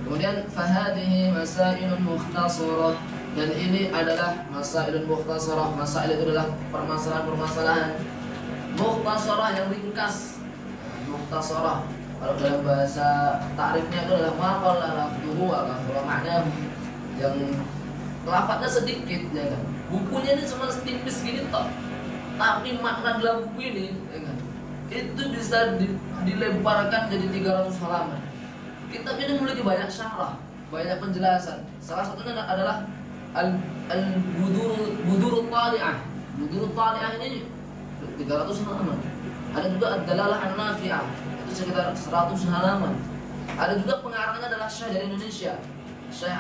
Kemudian fahadihi masailun mukhtasarah, dan ini adalah masailun mukhtasarah. Masail itu adalah permasalahan-permasalahan mukhtasarah yang ringkas. Mukhtasarah kalau dalam bahasa takrifnya itu adalah maqalla lafduhu wa kathura ma'nahu, yang lafadznya sedikit ya kan. Bukunya ini cuma tipis gini toh, tapi makna dalam buku ini ya kan, itu bisa dilemparkan jadi 300 halaman. Kitab ini memiliki banyak syarah, banyak penjelasan. Salah satunya adalah Budurut Tali'ah. Budurut Tali'ah ini 300 halaman. Ada juga Ad-Dalalah An-Nafi'ah, itu sekitar 100 halaman. Ada juga pengarangnya adalah Syekh dari Indonesia, Syekh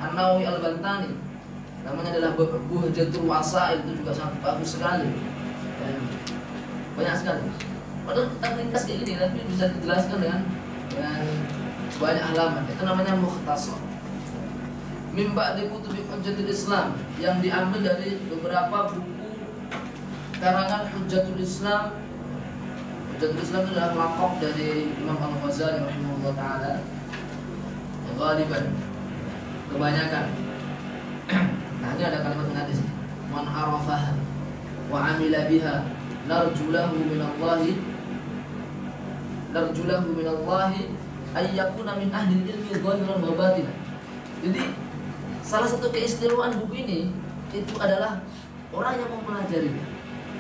An-Nawawi Al-Bantani. Namanya adalah Buhjatul Wasail, itu juga sangat bagus sekali. Dan banyak sekali. Padahal kita ringkas kayak gini, tapi bisa dijelaskan dengan banyak halaman. Itu namanya mukhtasar. Min ba'di kutubi Hujjatul Islam, yang diambil dari beberapa buku karangan Hujjatul Islam. Hujjatul Islam itu adalah laqab dari Imam Al-Ghazali rahimahullah taala. Ghaliban, kebanyakan. Nah, ini ada kalimat hadis, man arafaha wa amila biha narjulahu minallahi ayyakuna min ahli ilmi zahiran wa batinan. Jadi salah satu keistimewaan buku ini itu adalah orang yang mempelajarinya,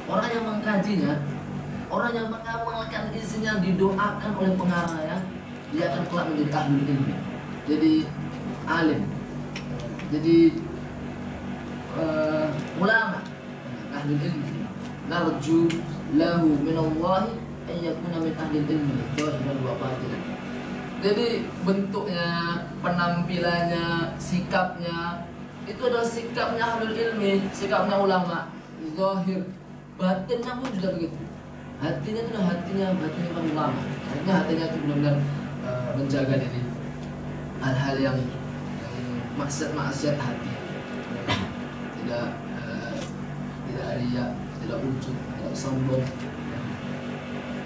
orang yang mengkajinya, orang yang mengamalkan isinya, didoakan oleh pengarangnya, dia akan kelak menjadi ahli ilmi, jadi alim, jadi ulama, ahli ilmi. Narju lahu minallahi ayyakuna min ahli ilmi zahiran wa batinan. Jadi bentuknya, penampilannya, sikapnya itu adalah sikapnya ahlul ilmi, sikapnya ulama. Zahir, batinnya pun juga begitu. Hatinya itu adalah batinnya kan ulama. Artinya hatinya itu benar-benar menjaga diri, hal-hal yang maksiat hati. Tidak riya, tidak ujub, tidak sombong,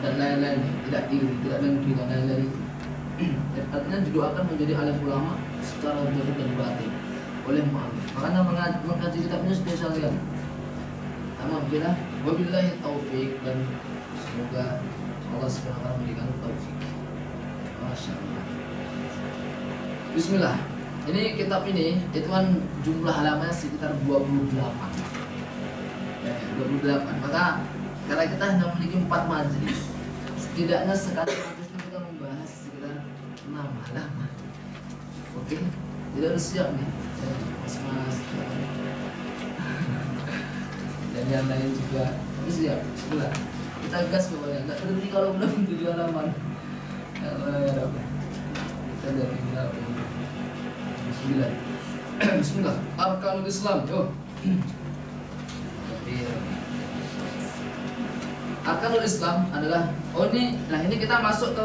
dan lain-lain, tidak iri, tidak dengki dan lain-lain. Artinya didoakan menjadi alim ulama secara zahir dan batin oleh mu'allim. Makanya mengkaji kitab ini spesial sekali. Alhamdulillah, wabillahi taufik, dan semoga Allah SWT memberikan taufik. Masya Allah. Bismillah. Ini kitab ini itu kan jumlah halamannya sekitar 28. Ya, 28. Maka karena kita hanya memiliki 4 majelis, setidaknya sekali majelis kita membahas sekitar 6 halaman. Oke, jadi harus siap nih, mas-mas dan yang lain juga harus siap. Bismillah, kita gas pokoknya, nggak berhenti kalau belum 7 halaman. Ya Allah ya Rabbi, kita dari berapa? Bismillah. Bismillah. Arkanul Islam. Yo. Arkanul Islam adalah ini kita masuk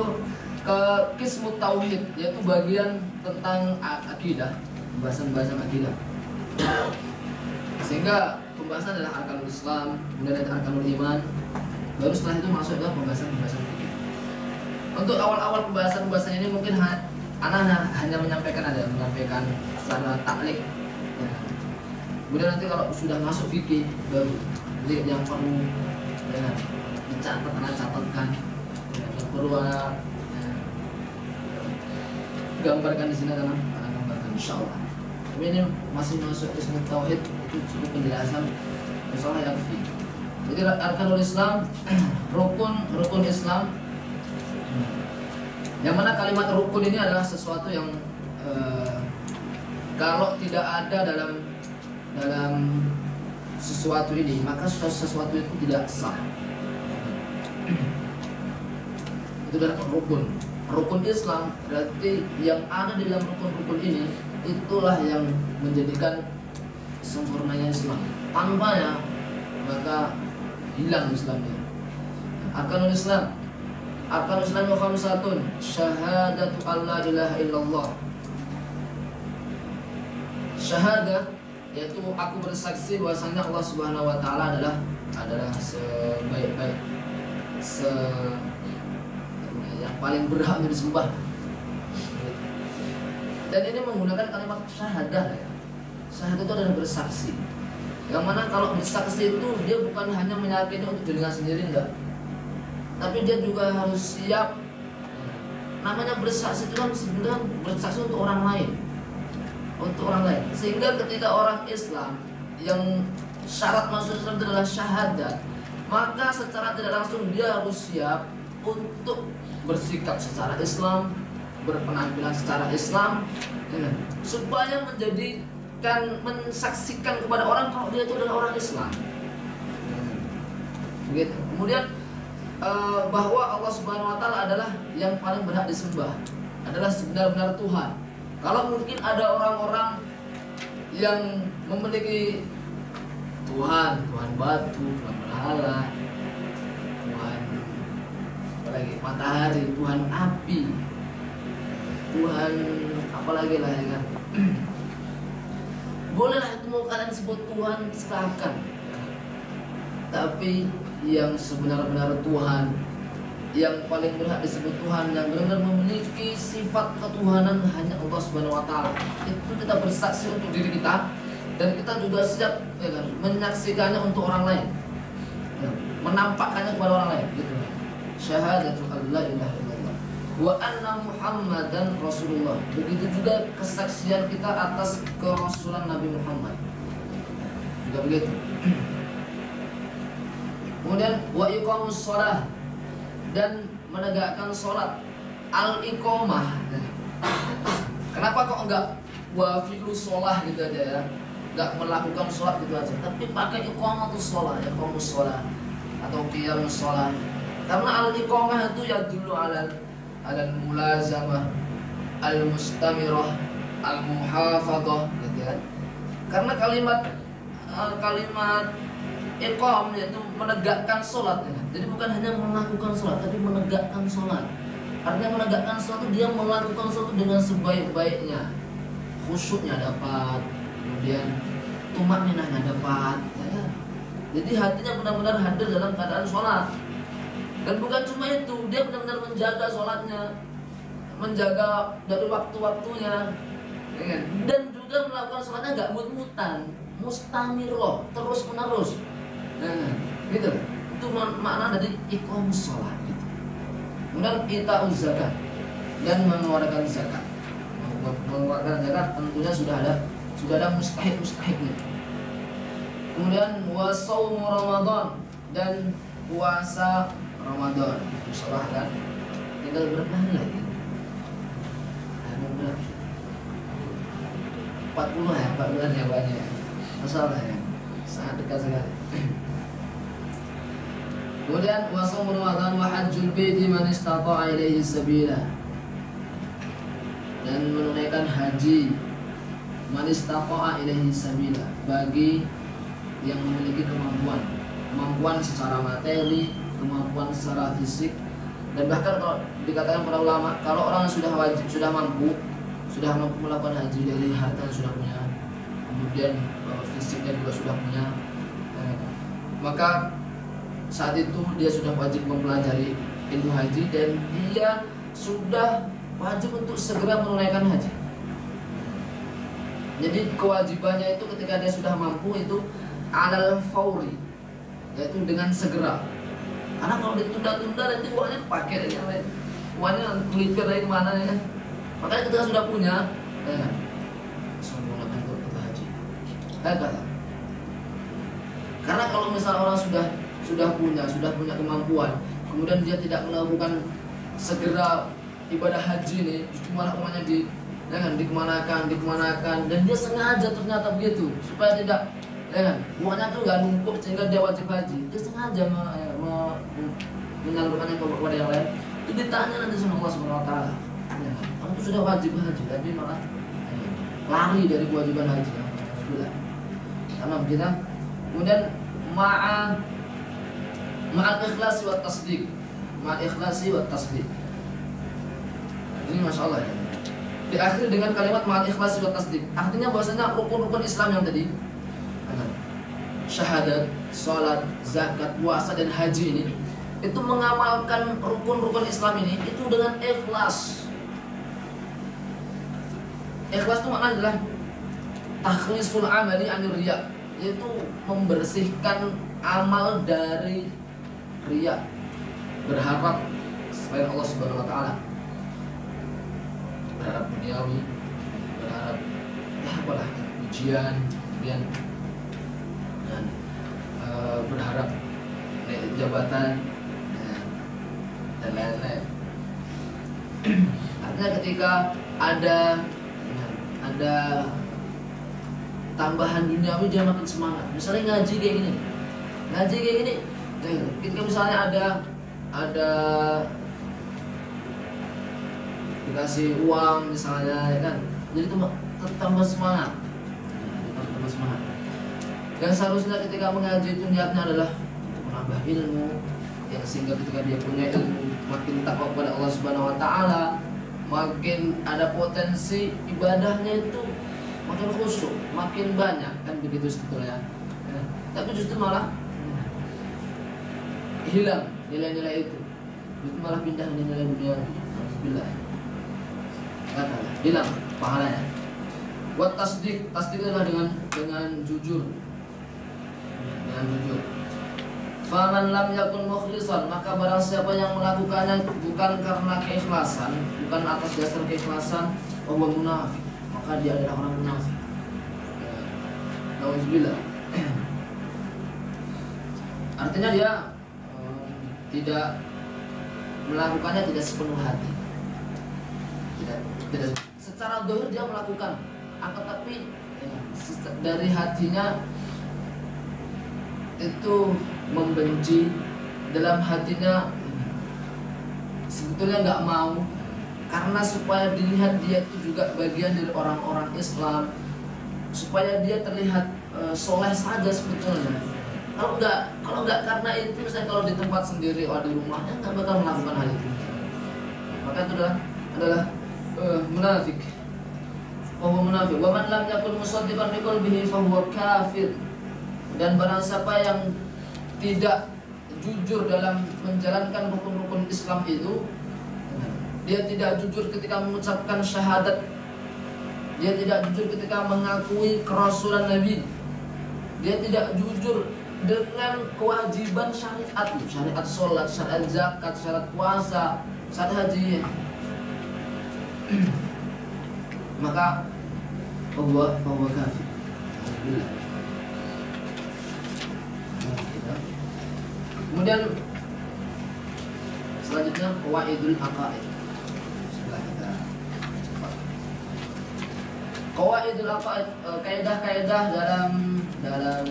ke qismut tauhid, yaitu bagian tentang akidah, pembahasan akidah. Sehingga pembahasan adalah arkanul Islam, kemudian ada arkanul iman, baru setelah itu masuk ke pembahasan fikih. Untuk awal-awal pembahasan ini mungkin Ana hanya menyampaikan secara taklik. Ya. Kemudian nanti kalau sudah masuk fikih baru yang perlu dicatat, Ana catatkan. Yang perlu Ana gambarkan di sini Ana gambarkan insyaallah. Tapi ini masih masuk qism tauhid, itu cukup penjelasan insyaallah yang fikih. Jadi arkanul Islam, rukun Islam. Yang mana kalimat rukun ini adalah sesuatu yang kalau tidak ada dalam sesuatu ini, maka sesuatu itu tidak sah. Itu adalah rukun. Rukun Islam berarti yang ada di dalam rukun-rukun ini, itulah yang menjadikan sempurnanya Islam. Tanpanya maka hilang Islamnya. Arkanul Islam, arkanul Islam wa khamsatun, syahadatu alla ilaha illallah, Syahadah yaitu aku bersaksi bahwasanya Allah Subhanahu wa taala adalah sebaik-baik yang paling berhak untuk disembah. Dan ini menggunakan kalimat syahadah ya. Syahadah itu adalah bersaksi. Yang mana kalau bersaksi itu dia bukan hanya meyakini untuk dirinya sendiri, enggak, tapi dia juga harus siap. Namanya bersaksi itu kan sebenarnya bersaksi untuk orang lain, sehingga ketika orang Islam yang syarat masuk Islam itu adalah syahadat, maka secara tidak langsung dia harus siap untuk bersikap secara Islam, berpenampilan secara Islam, ya, supaya mensaksikan kepada orang kalau dia itu adalah orang Islam. Begitu. Kemudian bahwa Allah Subhanahu wa taala adalah yang paling berhak disembah, adalah sebenar-benar Tuhan. Kalau mungkin ada orang-orang yang memiliki Tuhan batu, Tuhan berhala, Tuhan apalagi matahari, Tuhan api, Tuhan apalagi lah ya kan. Bolehlah itu mau kalian sebut Tuhan silakan. Tapi yang sebenar-benar Tuhan, yang paling berhak disebut Tuhan, yang benar-benar memiliki sifat ketuhanan hanya Allah Subhanahu wa taala. Itu kita bersaksi untuk diri kita dan kita juga siap ya kan, menyaksikannya untuk orang lain. Ya, menampakkannya kepada orang lain gitu. Syahadatu alla ilaha illallah wa anna Muhammadan Rasulullah. Begitu juga kesaksian kita atas kerasulan Nabi Muhammad. Juga begitu. Kemudian wa iqamus shalah, dan menegakkan sholat. Al-iqamah, kenapa kok enggak wa fi'lu sholah gitu aja ya, enggak melakukan sholat gitu aja, tapi pakai iqamatus sholah, iqamus sholah atau qiyamus sholah. Karena al-iqamah itu ya dulu ala mulazamah, al-mustamirah, al-muhafadhah gitu kan. Karena kalimat iqam yaitu menegakkan sholat ya. Jadi bukan hanya melakukan sholat, tapi menegakkan sholat. Artinya menegakkan sholat itu dia melakukan sholat dengan sebaik-baiknya. Khusyuknya dapat, kemudian tumakninahnya dapat ya. Jadi hatinya benar-benar hadir dalam keadaan sholat. Dan bukan cuma itu, dia benar-benar menjaga sholatnya, menjaga dari waktu-waktunya ya. Dan juga melakukan sholatnya gak mut-mutan, mustamiroh, terus menerus. Nah, gitu. Itu makna dari iqamus shalah gitu. Kemudian itauz zakat, dan mengeluarkan zakat. Mengeluarkan zakat tentunya sudah ada mustahik-mustahiknya. Kemudian wa shaumu Ramadan, dan puasa Ramadan. Salah kan? Tinggal berapa hari lagi? 40 ya, 4 bulan ya banyak. Masalah ya. Sangat dekat sekali. Kemudian wa shaum Ramadan wa hajjul baiti man istata'a ilaihi sabila, dan menunaikan haji man istata'a ilaihi sabila, bagi yang memiliki kemampuan secara materi, kemampuan secara fisik. Dan bahkan kalau dikatakan para ulama, kalau orang sudah mampu melakukan haji, dari harta sudah punya, kemudian fisiknya juga sudah punya, maka saat itu dia sudah wajib mempelajari ilmu haji, dan dia sudah wajib untuk segera menunaikan haji. Jadi kewajibannya itu ketika dia sudah mampu itu alal fauri, yaitu dengan segera. Karena kalau ditunda-tunda nanti uangnya pakai yang lain, uangnya melipir dari mana ya. Makanya ketika sudah punya, sempurnakan untuk haji. Karena kalau misal orang sudah punya kemampuan, kemudian dia tidak melakukan segera ibadah haji ini, justru malah uangnya dikemanakan, dan dia sengaja ternyata begitu supaya tidak uangnya tuh nggak numpuk sehingga dia wajib haji. Dia sengaja menyalurkannya kepada yang lain. Itu ditanya nanti sama Allah Subhanahu wa taala. Kamu tuh sudah wajib haji tapi malah lari dari kewajiban haji. Sudah. Sama kita. Kemudian ma'al ikhlasi wa tasdiq. Ma'al ikhlasi wa tasdiq. Ini masalah ya. diakhiri dengan kalimat ma'al ikhlas wa tasdik. Artinya bahwasanya rukun-rukun Islam yang tadi, syahadat, salat, zakat, puasa dan haji ini, itu mengamalkan rukun-rukun Islam ini itu dengan ikhlas. Ikhlas itu maknanya adalah takhlisul amali anir riya, yaitu membersihkan amal dari riya, berharap selain Allah Subhanahu wa taala, berharap duniawi, berharap apalah ujian, kemudian dan berharap jabatan dan lain-lain. Artinya ketika ada tambahan duniawi dia makin semangat. Misalnya ngaji kayak gini, ketika misalnya ada dikasih uang misalnya, ya kan, jadi itu tambah semangat, Dan seharusnya ketika mengaji itu niatnya adalah untuk menambah ilmu, yang sehingga ketika dia punya ilmu makin takwa kepada Allah Subhanahu wa taala, makin ada potensi ibadahnya itu makin khusyuk, makin banyak, kan begitu sebetulnya. Ya. Tapi justru malah hilang nilai-nilai itu. Justru malah pindah nilai dunia. Alhamdulillah. Hilang pahalanya. Buat tasdik adalah dengan jujur. Dengan jujur. Faman lam yakun mukhlisan, maka barang siapa yang melakukannya bukan karena keikhlasan, bukan atas dasar keikhlasan, bahwa munafik, maka dia adalah orang munafik. Nauzubillah. Artinya dia tidak melakukannya tidak sepenuh hati. Tidak secara zahir dia melakukan, akan tapi dari hatinya itu membenci, dalam hatinya sebetulnya nggak mau, karena supaya dilihat dia itu juga bagian dari orang-orang Islam, supaya dia terlihat soleh saja sebetulnya. Kalau nggak karena itu, misalnya kalau di tempat sendiri atau di rumahnya nggak bakal melakukan hal itu. Maka itu adalah munafik. Fahuwa munafik. Wa man lam yakun musaddiqan biqalbihi fahuwa kafir. Dan barang siapa yang tidak jujur dalam menjalankan rukun-rukun Islam itu, dia tidak jujur ketika mengucapkan syahadat, dia tidak jujur ketika mengakui kerasulan Nabi, dia tidak jujur dengan kewajiban syariat sholat, syariat zakat, syariat puasa, syariat haji, maka bahwa kafir. Kemudian selanjutnya qawaidul aqaid. Sebelah kita cepat. Qawaidul aqaid, kaidah-kaidah dalam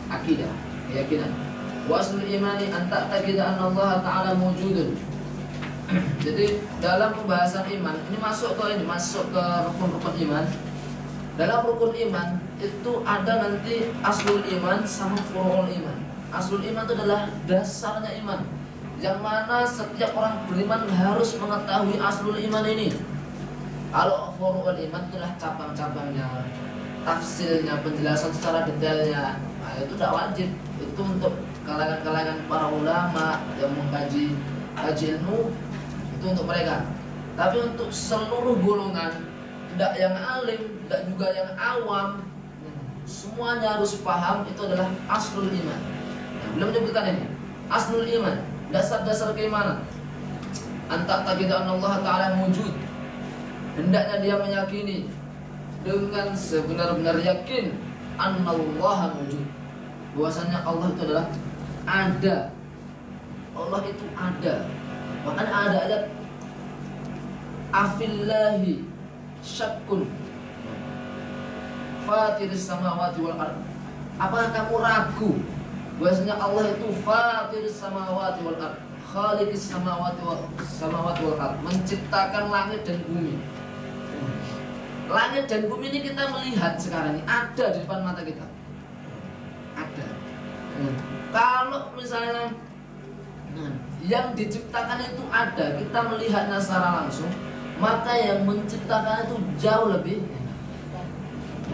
akidah, keyakinan. Wa aslul imani an ta'taqida anna Allah Ta'ala mawjudun. Jadi dalam pembahasan iman ini masuk ke rukun-rukun iman. Dalam rukun iman itu ada nanti aslul iman sama furu'ul iman. Aslul iman itu adalah dasarnya iman, yang mana setiap orang beriman harus mengetahui aslul iman ini. Kalau furu'ul iman itulah cabang-cabangnya, tafsirnya, penjelasan secara detailnya. Nah, itu tidak wajib. Itu untuk kalangan-kalangan para ulama yang mengkaji ilmu, itu untuk mereka. Tapi untuk seluruh golongan, tidak yang alim, tidak juga yang awam, semuanya harus paham itu adalah aslul iman. Belum menyebutkan ini aslul iman, dasar-dasar keimanan. Anta ta'taqida anna Allah Ta'ala wujud, hendaknya dia meyakini dengan sebenar-benar yakin anna Allah wujud, bahwasanya Allah itu adalah ada. Allah itu ada. Makanya ada ayat afillahi syakkun fatiris samawati wal ard. Apakah kamu ragu bahwasanya Allah itu fatiris samawati wal ard, khaliqis samawati wal ard, menciptakan langit dan bumi. Langit dan bumi ini kita melihat sekarang ini ada di depan mata kita. Ada. Kalau misalnya yang diciptakan itu ada, kita melihatnya secara langsung, maka yang menciptakan itu jauh lebih enak.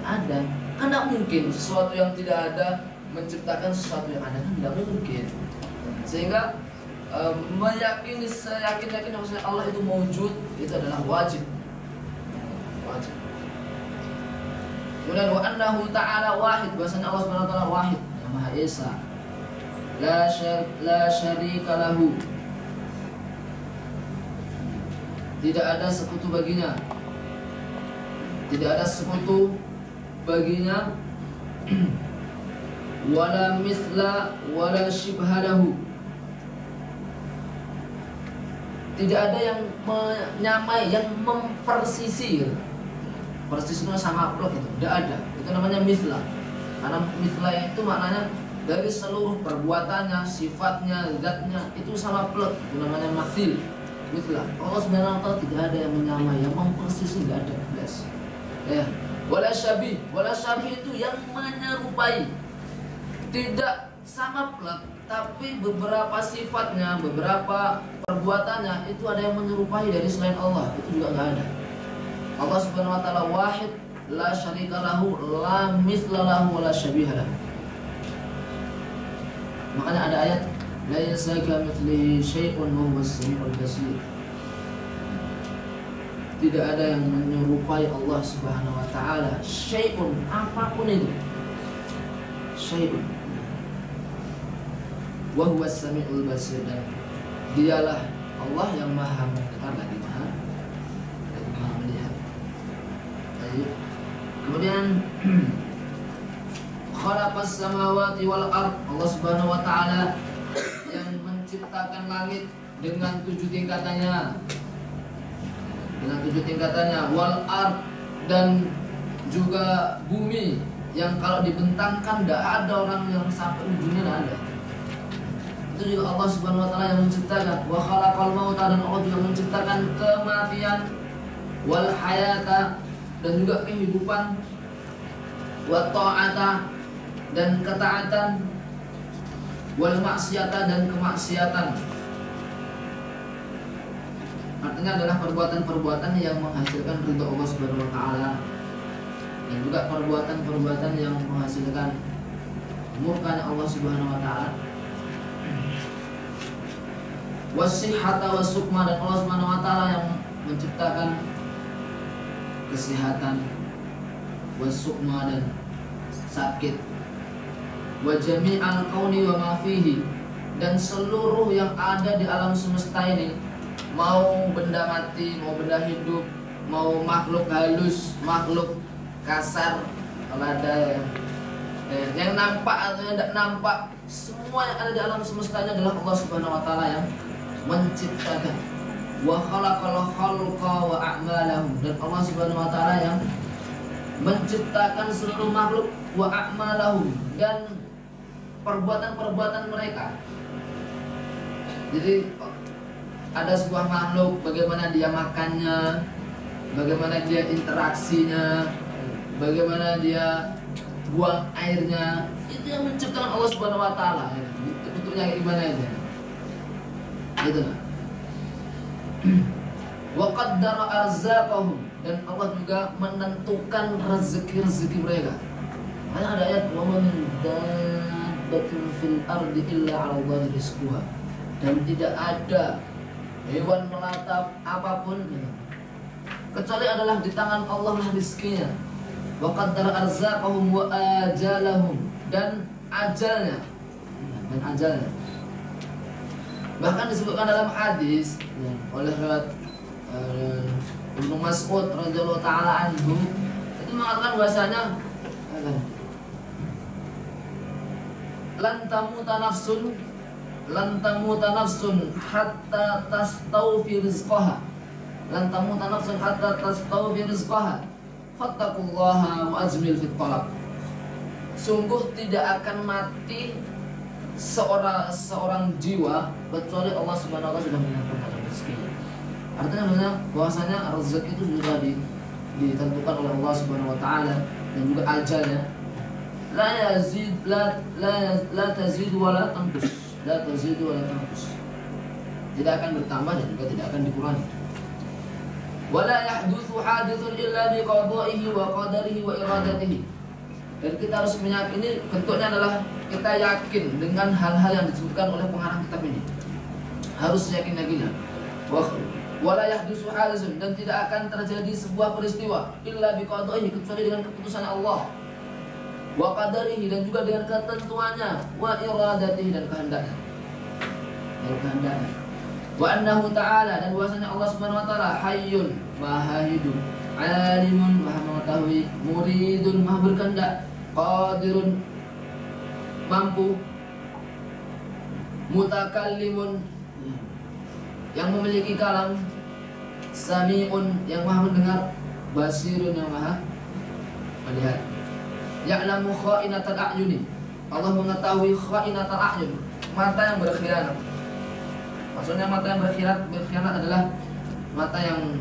Ada, kan tidak mungkin sesuatu yang tidak ada menciptakan sesuatu yang ada, kan tidak mungkin. Sehingga meyakini seyakin-yakin bahwa Allah itu mewujud itu adalah wajib. Kemudian wa annahu ta'ala wahid, bahwasanya Allah Subhanahu wa taala wahid, yang Maha Esa. La syarika lahu. Tidak ada sekutu baginya. Tidak ada sekutu baginya. Wala mithla wala shibha lahu. Tidak ada yang menyamai, yang mempersisir. Persis itu sama plek itu, tidak ada. Itu namanya mithla. Karena mithla itu maknanya dari seluruh perbuatannya, sifatnya, zatnya itu sama plek. Itu namanya mathil, mithla. Allah Subhanahu wa taala tidak ada yang menyamai, yang mempersisir, tidak ada. Jelas. Ya. Wala syabih itu yang menyerupai. Tidak sama plek, tapi beberapa sifatnya, beberapa perbuatannya itu ada yang menyerupai dari selain Allah. Itu juga nggak ada. Allah Subhanahu wa taala wahid, la syarika lahu, la mithla lahu wa la syabiha lahu. Makanya ada ayat laisa kamitslihi syai'un wa huwas samiul basir. Tidak ada yang menyerupai Allah Subhanahu wa taala syai'un, apapun itu. Syai'un. Wa huwas samiul basir, dan dialah Allah yang Maha mendengar lagi Maha melihat. Kemudian khalaqas samawati wal ard, Allah Subhanahu wa taala yang menciptakan langit dengan 7 tingkatannya. Dengan 7 tingkatannya, wal ard, dan juga bumi yang kalau dibentangkan tidak ada orang yang sampai ujungnya, tidak ada. Itu juga Allah Subhanahu wa taala yang menciptakan. Wa khalaqal mauta, dan Allah juga menciptakan kematian, wal hayata, dan juga kehidupan, wa ta'ata, dan ketaatan, wal maksiata, dan kemaksiatan. Artinya adalah perbuatan-perbuatan yang menghasilkan ridha Allah Subhanahu wa taala, dan juga perbuatan-perbuatan yang menghasilkan murkanya Allah Subhanahu wa taala. Wasihhata wasukma, dan Allah Subhanahu wa taala yang menciptakan kesehatan, wasukma, dan sakit, wa jami'al kauni wa ma fihi, dan seluruh yang ada di alam semesta ini, mau benda mati, mau benda hidup, mau makhluk halus, makhluk kasar, kalau ada yang nampak atau yang tidak nampak, semua yang ada di alam semesta ini adalah Allah Subhanahu wa taala yang menciptakan. Wa khalaqal khalqa wa a'malahum, dan Allah Subhanahu wa taala yang menciptakan seluruh makhluk, wa a'malahum, dan perbuatan-perbuatan mereka. Jadi ada sebuah makhluk, bagaimana dia makannya, bagaimana dia interaksinya, bagaimana dia buang airnya, itu yang menciptakan Allah Subhanahu wa taala. Bentuknya gimana itu? Gitu lah. Wa qaddara arzaqahum, dan Allah juga menentukan rezeki-rezeki mereka. Makanya ada ayat wa min dabbatin fil ardi illa 'ala Allahi rizquha, dan tidak ada hewan melata apapun kecuali adalah di tangan Allah lah rezekinya. Wa qaddara arzaqahum wa ajalahum, dan ajalnya. Bahkan disebutkan dalam hadis oleh Ibnu Mas'ud radhiyallahu taala anhu, itu mengatakan bahwasanya lan tamuta nafsun hatta tastawfi rizqaha, lan tamuta nafsun hatta tastawfi rizqaha fattaqullaha wa azmil fit talab. Sungguh tidak akan mati seorang jiwa kecuali Allah Subhanahu wa taala sudah menentukan rezekinya. Artinya bahwasanya rezeki itu sudah ditentukan oleh Allah Subhanahu wa taala, dan juga ajalnya. La tazid wa la tanqus. La tazid wa la tanqus. Tidak akan bertambah dan juga tidak akan dikurangi. Wala yahdutsu haditsun illa biqada'ihi wa qadarihi wa iradatihi. Dan kita harus meyakini, bentuknya adalah kita yakin dengan hal-hal yang disebutkan oleh pengarang kitab ini. Harus yakin-yakinnya. Wala yahdutsu haditsun, dan tidak akan terjadi sebuah peristiwa illa biqada'ihi, kecuali dengan keputusan Allah. Wa qadarihi, dan juga dengan ketentuannya, wa iradatihi, dan kehendaknya. Wa annahu ta'ala, dan bahwasanya Allah Subhanahu wa taala hayyun, maha hidup, alimun, maha mengetahui, muridun, maha berkehendak, qadirun, mampu, mutakallimun, yang memiliki kalam, sami'un, yang maha mendengar, basirun, yang maha melihat, ya'lamu kha'inatal a'yuni, Allah mengetahui kha'inatal a'yun, mata yang berkhianat. Maksudnya mata yang berkhianat adalah mata yang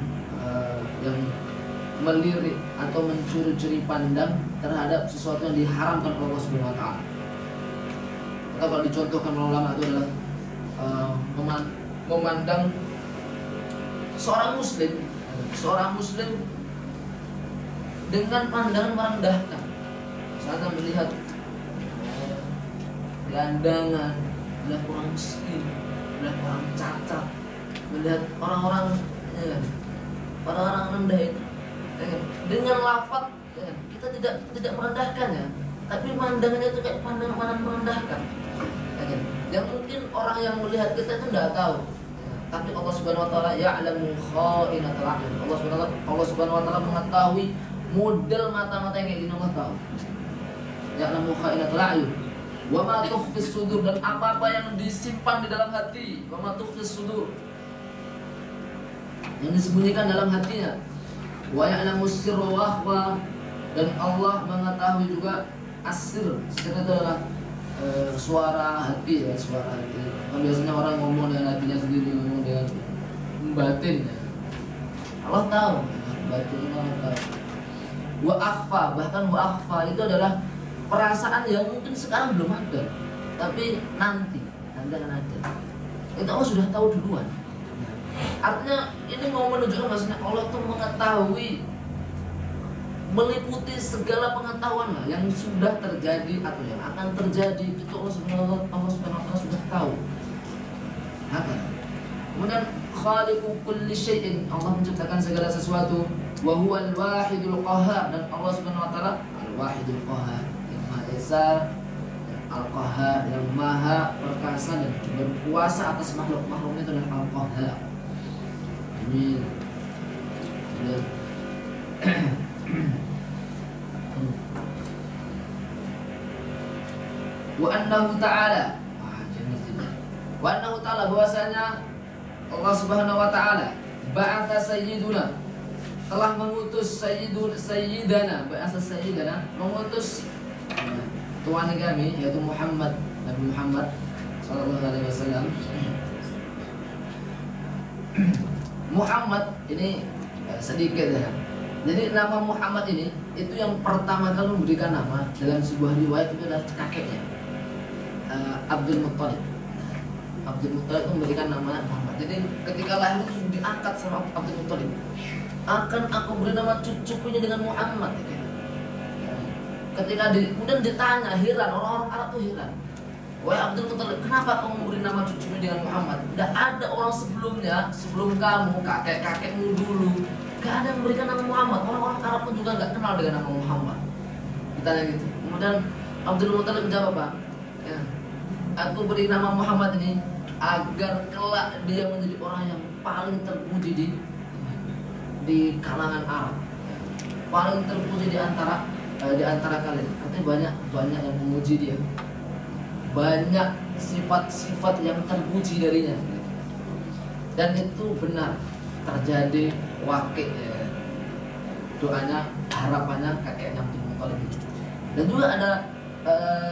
melirik atau mencuri-curi pandang terhadap sesuatu yang diharamkan oleh Allah Subhanahu wa taala. Atau kalau dicontohkan oleh ulama itu adalah memandang seorang muslim dengan pandangan merendahkan. Misalnya melihat gelandangan, melihat orang miskin, melihat orang cacat, melihat orang-orang rendah itu, dengan lafaz kita tidak merendahkannya, tapi pandangannya itu kayak pandangan merendahkan, yang mungkin orang yang melihat kita itu tidak tahu, tapi Allah Subhanahu wa taala ya'lamu kha'inatal a'yun. Allah Subhanahu wa taala mengetahui model mata-mata yang kayak gini, Allah tahu. Ya'lamu kha'inatal a'yun. Wa ma tukhfis sudur, dan apa-apa yang disimpan di dalam hati. Wa ma tukhfis sudur, yang disembunyikan dalam hatinya. Wa ya'lamu sirra wa akhfa, dan Allah mengetahui juga asir. Asir itu adalah suara hati, suara hati. Kan biasanya orang ngomong dengan hatinya sendiri, ngomong dengan batin. Allah tahu, batin Allah tahu. Wa akhfa, bahkan wa akhfa itu adalah perasaan yang mungkin sekarang belum ada, tapi nanti akan ada. Itu Allah sudah tahu duluan. Artinya ini mau menunjukkan bahwasanya Allah itu mengetahui, meliputi segala pengetahuan yang sudah terjadi atau yang akan terjadi. Itu Allah Subhanahu wa taala sudah tahu. Kemudian khaliqu kulli syai'in, Allah menciptakan segala sesuatu. Wa huwal wahidul qahhar, dan Allah Subhanahu wa taala al-wahidul qahhar, Esa Al-Qahhar, yang maha perkasa dan berkuasa atas makhluk-makhluknya, itu adalah Al-Qahhar. Amin. Wa annahu ta'ala, bahwasanya Allah Subhanahu wa taala ba'atha sayyiduna, telah mengutus sayyidana, mengutus tuan kami, yaitu Nabi Muhammad sallallahu alaihi wasallam. Muhammad ini sedikit ya. Jadi nama Muhammad ini itu yang pertama kali memberikan nama dalam sebuah riwayat itu adalah kakeknya, Abdul Muttalib. Abdul Muttalib memberikan nama Muhammad. Jadi ketika lahir itu diangkat sama Abdul Muttalib, akan aku beri nama cucuku dengan Muhammad. Ketika kemudian ditanya, heran, orang-orang Arab tuh heran. Wahai Abdul Muttalib, kenapa kamu memberi nama cucunya dengan Muhammad? Tidak ada orang sebelumnya, sebelum kamu, kakek-kakekmu dulu, gak ada yang memberikan nama Muhammad. Orang-orang Arab pun juga gak kenal dengan nama Muhammad. Ditanya gitu. Kemudian Abdul Muttalib menjawab, Pak, ya, aku beri nama Muhammad ini agar kelak dia menjadi orang yang paling terpuji di kalangan Arab, paling terpuji di antara kalian. Artinya banyak yang memuji dia, banyak sifat-sifat yang terpuji darinya, dan itu benar terjadi wakil ya. Doanya, harapannya kakeknya Abdul Muttalib. Dan juga ada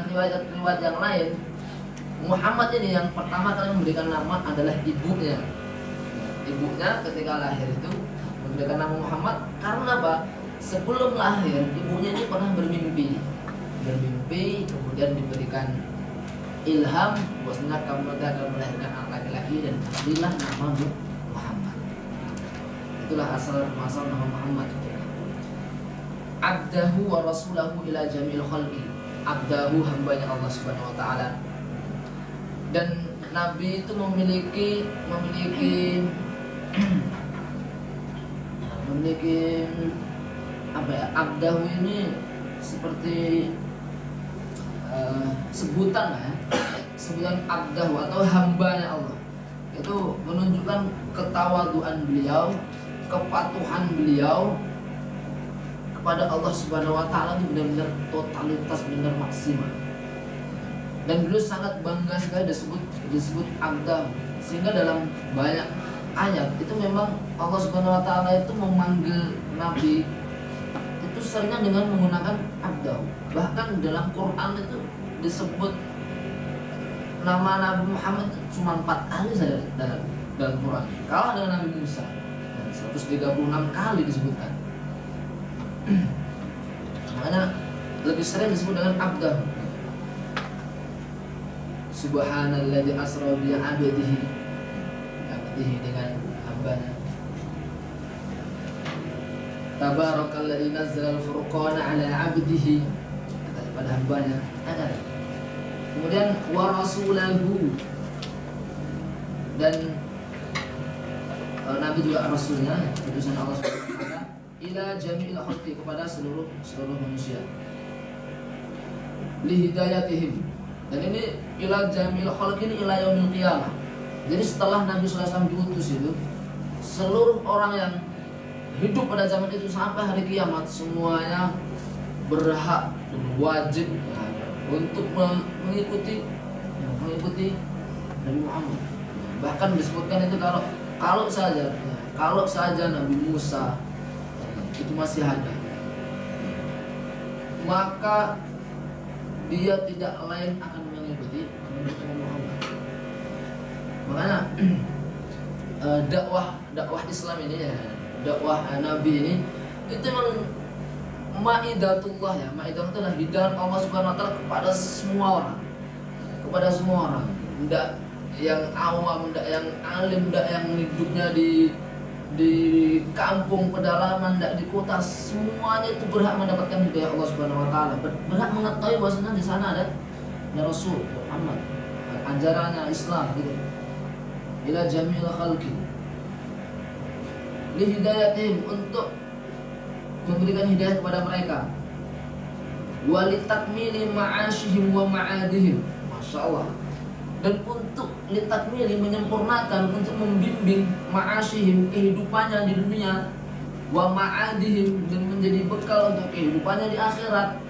riwayat-riwayat yang lain, Muhammad ini yang pertama kali memberikan nama adalah ibunya. Ibunya ketika lahir itu memberikan nama Muhammad karena apa? Sebelum lahir ibunya ini pernah bermimpi, kemudian diberikan ilham bahwasanya kamu akan melahirkan anak laki-laki dan berilah nama Muhammad. Itu itulah asal nama Muhammad. Abdahu wa rasulahu ila jamil khalqi. Abdahu, hambanya Allah Subhanahu wa taala. Dan Nabi itu memiliki apa ya? Abdahu ini seperti sebutan ya. Sebutan abdahu atau hambanya Allah. Itu menunjukkan ketawaduan beliau, kepatuhan beliau kepada Allah Subhanahu wa taala itu benar-benar totalitas, benar maksimal. Dan beliau sangat bangga sekali disebut abdah, sehingga dalam banyak ayat itu memang Allah Subhanahu wa taala itu memanggil Nabi itu seringnya dengan menggunakan abdah. Bahkan dalam Quran itu disebut nama Nabi Muhammad cuma 4 kali saja dalam Quran. Kalah dengan Nabi Musa, 136 kali disebutkan. Makanya lebih sering disebut dengan abdah. Subhanalladzi asra bi 'abdihi dengan hambanya. Tabarakalladzi nazzala al-furqana 'ala 'abdihi, pada hambanya. Kemudian wa rasulahu, dan Nabi juga rasulnya, utusan Allah Subhanahu wa taala, ila jami'il khalqi, kepada seluruh manusia, li hidayatihim. Dan ini ila jami'il khalqi ini ila yaumil qiyamah. Jadi setelah Nabi SAW diutus itu, seluruh orang yang hidup pada zaman itu sampai hari kiamat semuanya berhak dan wajib untuk mengikuti Nabi Muhammad. Bahkan disebutkan itu kalau saja Nabi Musa itu masih ada, maka dia tidak lain akan mengikuti Nabi Muhammad. Makanya dakwah Islam ini ya, dakwah Nabi ini itu memang maidatullah ya. Maidah itu adalah hidangan Allah Subhanahu wa taala kepada semua orang. Tidak yang awam, tidak yang alim, tidak yang hidupnya di kampung pedalaman, tidak di kota, semuanya itu berhak mendapatkan hidayah Allah Subhanahu wa taala. Berhak mengetahui bahwasanya di sana ada Rasul Muhammad, ajarannya Islam gitu. Ila jami'il khalqi. Li hidayatihim, untuk memberikan hidayah kepada mereka. Wa litakmili ma'ashihim wa ma'adihim. Masya Allah. Dan untuk litakmili, menyempurnakan, untuk membimbing ma'ashihim, kehidupannya di dunia, wa ma'adihim, dan menjadi bekal untuk kehidupannya di akhirat.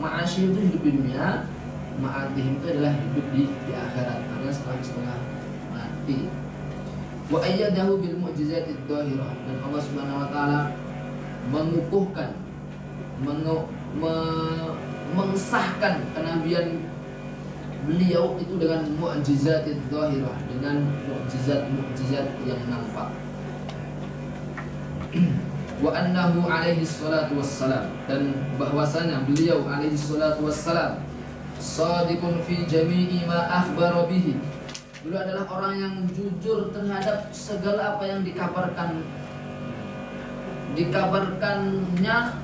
Ma'ashihim itu hidup di dunia, ma'adihim itu adalah hidup di akhirat, karena setelah mati. Wa ayyadahu bil mu'jizatid dhahirah, dan Allah Subhanahu wa taala mengukuhkan, mengesahkan kenabian beliau itu dengan mu'jizatid dhahirah, dengan mukjizat yang nampak. Wa annahu alaihi salatu wassalam, dan bahwasanya beliau alaihi salatu wassalam shadiqun fi jami'i ma akhbara bihi. Beliau adalah orang yang jujur terhadap segala apa yang dikabarkannya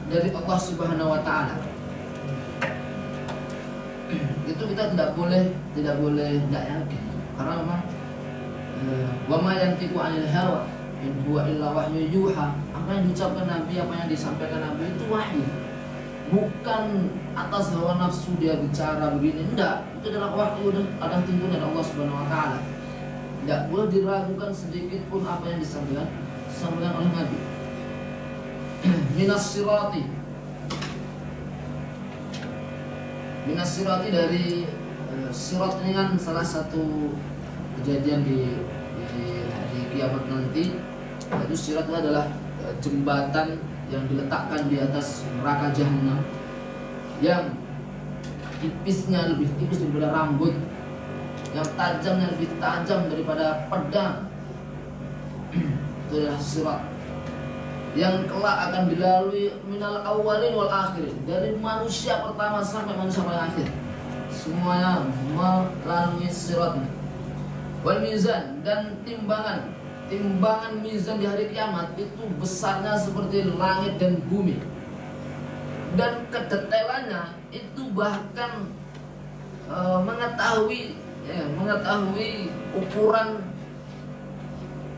dari Allah Subhanahu wa taala. Itu kita tidak boleh tidak yakin, karena memang wa ma yantiqu 'anil hawa in huwa illa wahyu yuha. Apa yang diucapkan Nabi, apa yang disampaikan Nabi itu wahyu, bukan atas hawa nafsu dia bicara begini, enggak. Itu adalah wahyu, ada tuntunan dari Allah Subhanahu wa taala. Tidak boleh diragukan sedikit pun apa yang disampaikan oleh Nabi. Minas sirati, dari sirat ini kan salah satu kejadian di hari kiamat nanti. Itu sirat itu adalah jembatan yang diletakkan di atas neraka jahanam, yang tipisnya lebih tipis daripada rambut, yang tajamnya lebih tajam daripada pedang. Itu adalah sirat yang kelak akan dilalui minal awalin wal akhirin, dari manusia pertama sampai manusia paling akhir, semuanya melalui sirat. Wal mizan, dan timbangan timbangan mizan di hari kiamat itu besarnya seperti langit dan bumi, dan kedetailannya itu bahkan mengetahui ukuran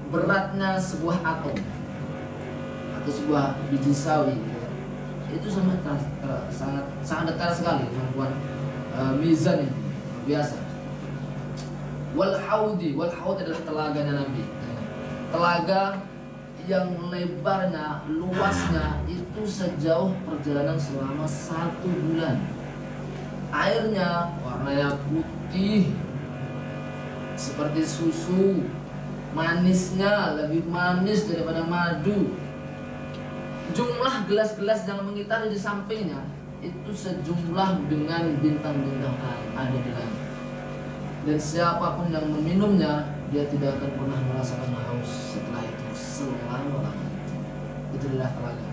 beratnya sebuah atom atau sebuah biji sawi. Itu sangat detail sekali kemampuan mizan ini, biasa. Wal haud adalah telaganya Nabi. Telaga yang lebarnya, luasnya itu sejauh perjalanan selama 1 bulan. Airnya warnanya putih seperti susu, manisnya lebih manis daripada madu. Jumlah gelas-gelas yang mengitari di sampingnya itu sejumlah dengan bintang-bintang ada di langit. Dan siapapun yang meminumnya, dia tidak akan pernah merasakan haus setelah itu selama-lamanya. Itu adalah telaga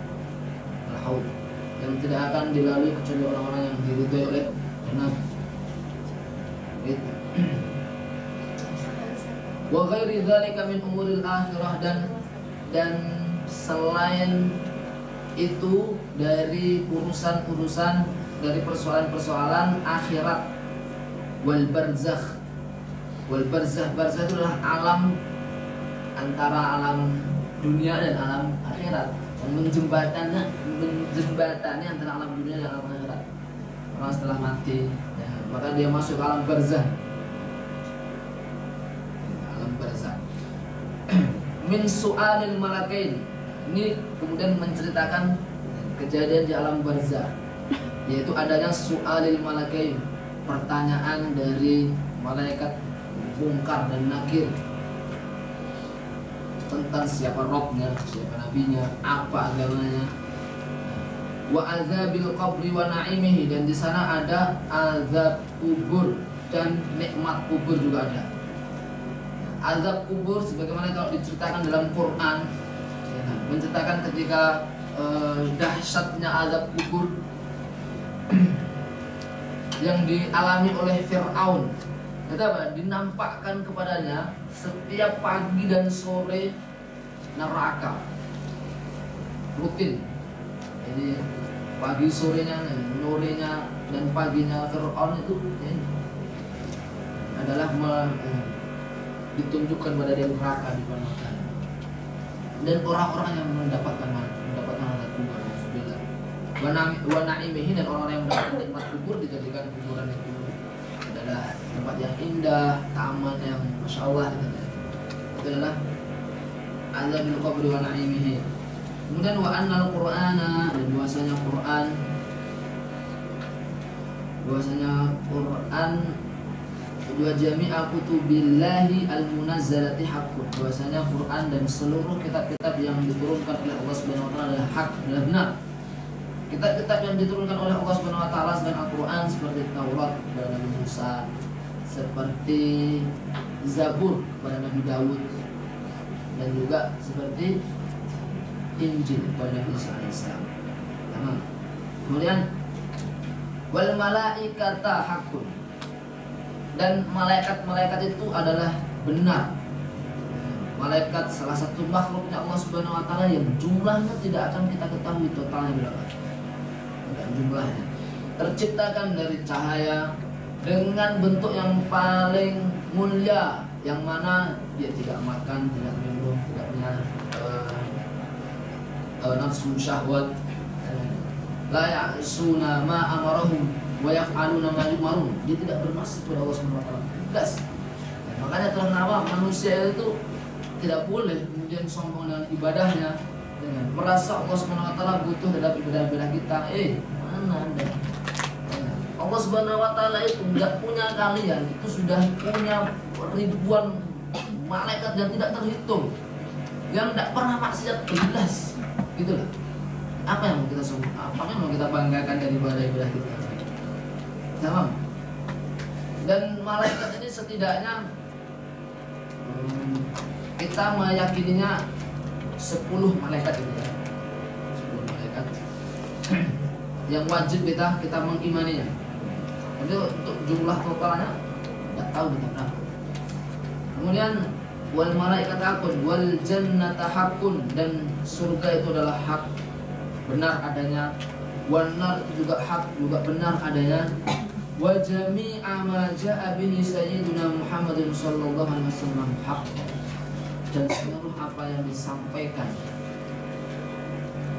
al-haud yang tidak akan dilalui kecuali orang-orang yang diridhoi oleh Nabi. Itu. Wa ghairi dzalika min umuril akhirah, dan selain itu dari urusan-urusan dari persoalan-persoalan akhirat. Wal barzakh itu adalah alam antara alam dunia dan alam akhirat, menjembatani antara alam dunia dan alam akhirat. Orang setelah mati, ya, maka dia masuk ke alam barzakh. Alam barzakh. Min su'alil malakain. Ini kemudian menceritakan kejadian di alam barzakh, yaitu adanya su'alil malakain, pertanyaan dari malaikat Munkar dan Nakir tentang siapa Rabbnya, siapa nabinya, apa agamanya. Wa azabil qabri wa na'imihi, dan di sana ada azab kubur dan nikmat kubur juga ada. Azab kubur sebagaimana kalau diceritakan dalam Quran, ya, menceritakan ketika dahsyatnya azab kubur yang dialami oleh Fir'aun. Kenapa? Dinampakkan kepadanya setiap pagi dan sore neraka rutin. Jadi pagi sorenya, dan paginya Fir'aun itu adalah ditunjukkan pada dia neraka di depan mata. Dan orang-orang yang mendapatkan azab kubur, wa na'imihi, dan orang-orang yang mendapat nikmat kubur dijadikan kuburan itu adalah tempat yang indah, taman yang masya Allah. Itu adalah azabil qabri wa na'imihi. Kemudian wa annal qur'ana, dan bahwasanya Quran dua jami'a kutubillahi al-munazzalati haqqun, bahwasanya Quran dan seluruh kitab-kitab yang diturunkan oleh Allah Subhanahu wa taala adalah hak, adalah benar. Kitab-kitab yang diturunkan oleh Allah Subhanahu wa taala selain Al-Qur'an seperti Taurat kepada Nabi Musa, seperti Zabur kepada Nabi Daud, dan juga seperti Injil kepada Nabi Isa alaihissalam. Kemudian wal malaikata haqqun, dan malaikat-malaikat itu adalah benar. Malaikat salah satu makhluknya Allah Subhanahu wa taala yang jumlahnya tidak akan kita ketahui totalnya berapa. Jumlahnya terciptakan dari cahaya dengan bentuk yang paling mulia, yang mana dia tidak makan, tidak minum, tidak punya nafsu syahwat, la ya'suna ma amarahum wa yaf'aluna ma yu'marun. Dia tidak bermaksud kepada Allah Subhanahu wa taala. Tegas. Makanya telah nama manusia itu tidak boleh kemudian sombong dengan ibadahnya, dengan merasa Allah Subhanahu wa taala butuh terhadap ibadah-ibadah kita. Mana ada? Allah Subhanahu wa taala itu enggak punya kalian, itu sudah punya ribuan malaikat yang tidak terhitung, yang tidak pernah maksiat jelas. Gitu lah. Apa yang mau kita sombong? Apa yang mau kita banggakan dari ibadah-ibadah kita? Tamam. Dan malaikat ini setidaknya kita meyakininya 10 malaikat itu ya. 10 malaikat yang wajib kita mengimaninya. Jadi untuk jumlah totalnya tidak tahu kita berapa. Kemudian wal malaikat hakun, wal jannata hakun, dan surga itu adalah hak, benar adanya, wan nar itu juga hak, juga benar adanya, wa jami'a ma ja'a bihi sayyiduna Muhammadin sallallahu alaihi wasallam hak, dan seluruh apa yang disampaikan,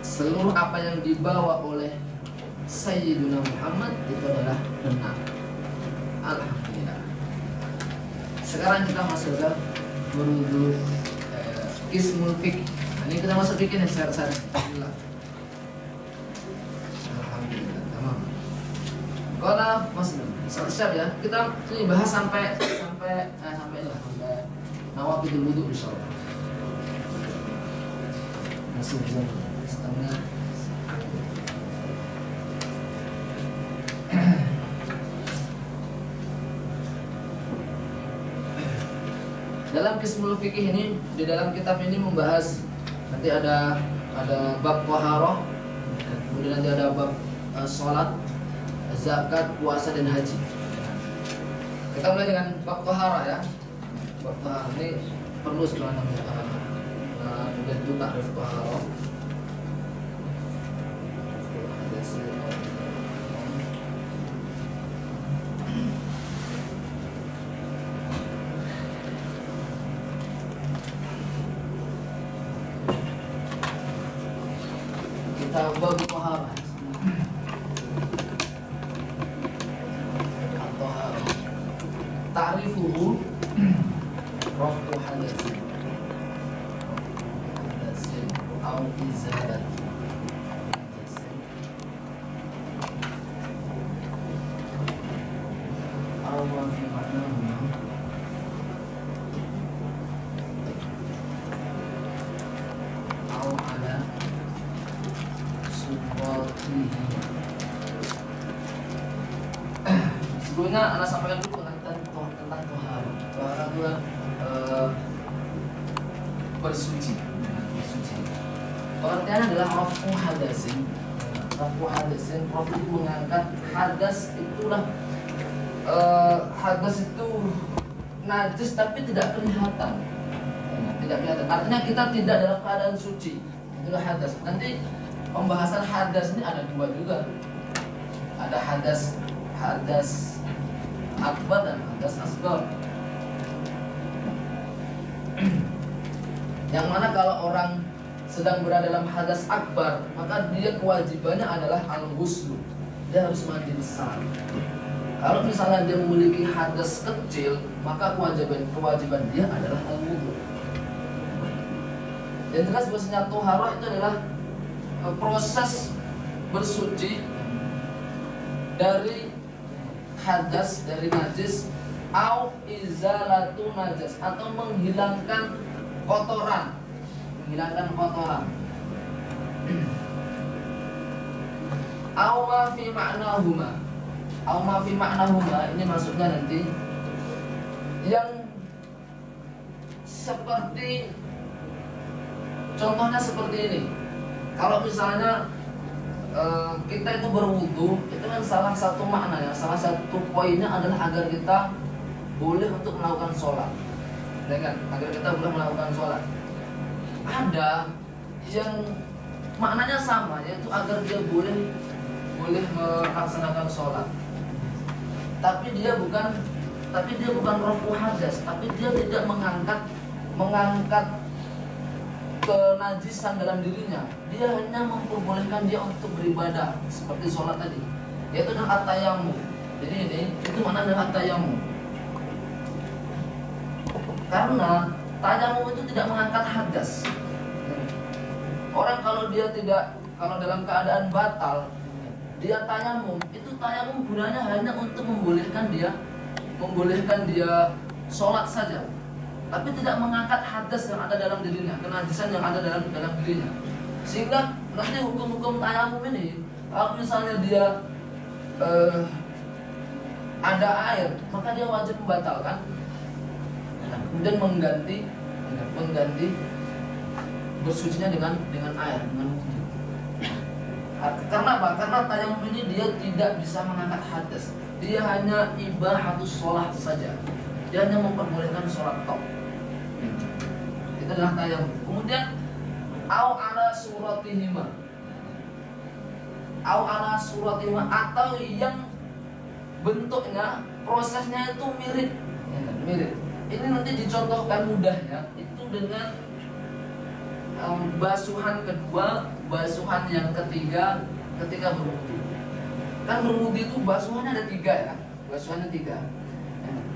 seluruh apa yang dibawa oleh Sayyiduna Muhammad itu adalah benar. Alhamdulillah. Sekarang kita masuk ke menuju Qismul Fiqh. Ini kita masuk bikin secara Alhamdulillah. Alhamdulillah. Tamam. Kalau Muslim, siap ya. Kita ini bahas sampai nawaqidul wudu insyaallah. Masih bisa setengah. Dalam Qismul Fiqh ini, di dalam kitab ini membahas, nanti ada bab taharah, kemudian nanti ada bab salat, zakat, puasa dan haji. Kita mulai dengan bab taharah ya. Bab taharah ini perlu sebenarnya dan itu takrif taharah. Kita bab taharah. Taharah. Ta'rifuhu raf'u hadatsin au izalat au ma fi ma'nahu au ala subatihi. Sebelumnya anak sampaikan dulu tentang tohara. Tohara itu bersuci. Pengertiannya adalah raf'u hadatsin. Raf'u hadatsin, raf'u itu mengangkat hadas, itulah hadas itu najis tapi tidak kelihatan. Tidak kelihatan. Artinya kita tidak dalam keadaan suci. Itulah hadas. Nanti pembahasan hadas ini ada dua juga. Ada hadas akbar dan hadas asghar. Yang mana kalau orang sedang berada dalam hadas akbar, maka dia kewajibannya adalah al-ghuslu. Dia harus mandi besar. Kalau misalnya dia memiliki hadas kecil, maka kewajiban dia adalah al-wudu. Yang jelas bahwasanya toharah itu adalah proses bersuci dari hadas, dari najis, au izalatu najas, atau menghilangkan kotoran. Au ma fi ma'nahuma, ini maksudnya nanti yang seperti, contohnya seperti ini. Kalau misalnya kita itu berwudu, itu kan salah satu maknanya, salah satu poinnya adalah agar kita boleh untuk melakukan sholat, ya kan? Agar kita boleh melakukan sholat. Ada yang maknanya sama, yaitu agar dia boleh melaksanakan sholat. Tapi dia bukan raf'u hadas, tapi dia tidak mengangkat kenajisan dalam dirinya. Dia hanya memperbolehkan dia untuk beribadah seperti sholat tadi, yaitu dengan at-tayammum. Jadi itu makna dengan at-tayammum. Karena tayammum itu tidak mengangkat hadas. Orang kalau dalam keadaan batal, dia tayammum, itu tayammum gunanya hanya untuk membolehkan dia sholat saja, tapi tidak mengangkat hadas yang ada dalam dirinya, kenajisan yang ada dalam dirinya. Sehingga nanti hukum-hukum tayammum ini, kalau misalnya dia ada air, maka dia wajib membatalkan, kemudian mengganti bersucinya dengan air, dengan wudu. Karena apa? Karena tayammum ini dia tidak bisa mengangkat hadas. Dia hanya ibahatus sholat saja. Dia hanya memperbolehkan sholat tok. Itu adalah tayamum. Kemudian au ala suratihima, au ala suratihima, atau yang bentuknya, prosesnya itu mirip, mirip. Ini nanti dicontohkan mudahnya itu dengan basuhan kedua, basuhan yang ketiga ketika berwudu. Kan berwudu itu basuhannya ada 3 ya, basuhannya 3.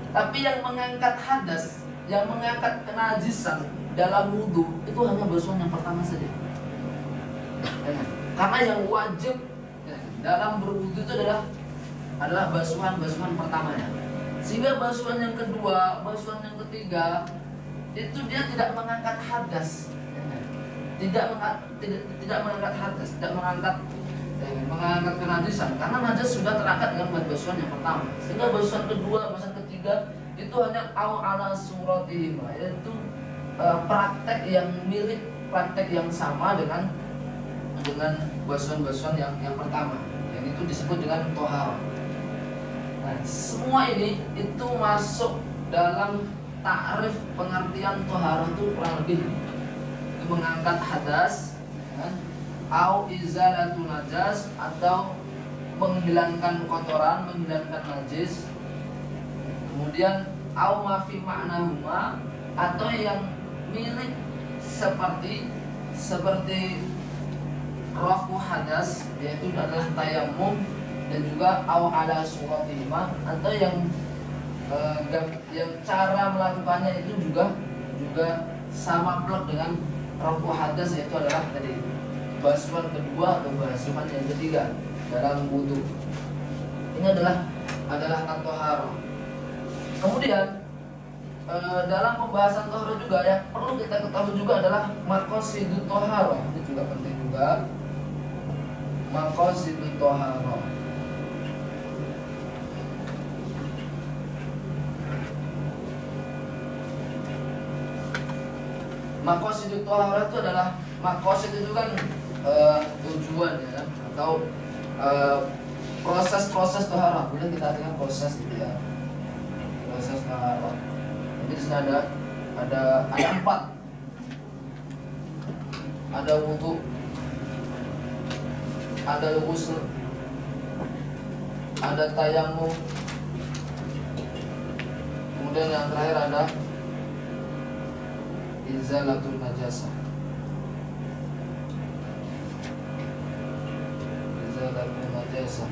Tapi yang mengangkat hadas, yang mengangkat kenajisan dalam wudu itu hanya basuhan yang pertama saja. Karena yang wajib dalam berwudu itu adalah basuhan pertamanya. Sehingga basuhan yang kedua, basuhan yang ketiga itu dia tidak mengangkat hadas, tidak mengangkat hadas, tidak mengangkat kenajisan, karena najis sudah terangkat dengan basuhan yang pertama. Sehingga basuhan kedua, basuhan ketiga itu hanya au ala suratihima, yaitu praktek yang mirip, praktek yang sama dengan basuhan-basuhan yang pertama, yang itu disebut dengan tohar. Nah, semua ini itu masuk dalam takrif pengertian tohar itu kurang lebih itu mengangkat hadas, au izalatu najas, atau menghilangkan kotoran, menghilangkan najis. Kemudian au ma fi ma'nahuma, atau yang mirip seperti rafu hadas, yaitu adalah tayamum, dan juga au ala suratihima, atau yang cara melakukannya itu juga sama plek dengan rafu hadas, yaitu adalah tadi basuhan kedua atau basuhan yang ketiga dalam wudu. Ini adalah at-thaharah. Kemudian dalam pembahasan tohara juga yang perlu kita ketahui juga adalah maqasidut tohara. Ini juga penting juga, maqasidut tohara. Maqasidut tohara itu adalah, maqasid itu kan tujuan ya, atau proses tohara. Kemudian kita artikan proses gitu ya, proses tohara. Jadi di sini ada 4. Ada wudu, ada ghusl, ada tayamum, kemudian yang terakhir ada izalatul najasah. Izalatul najasah.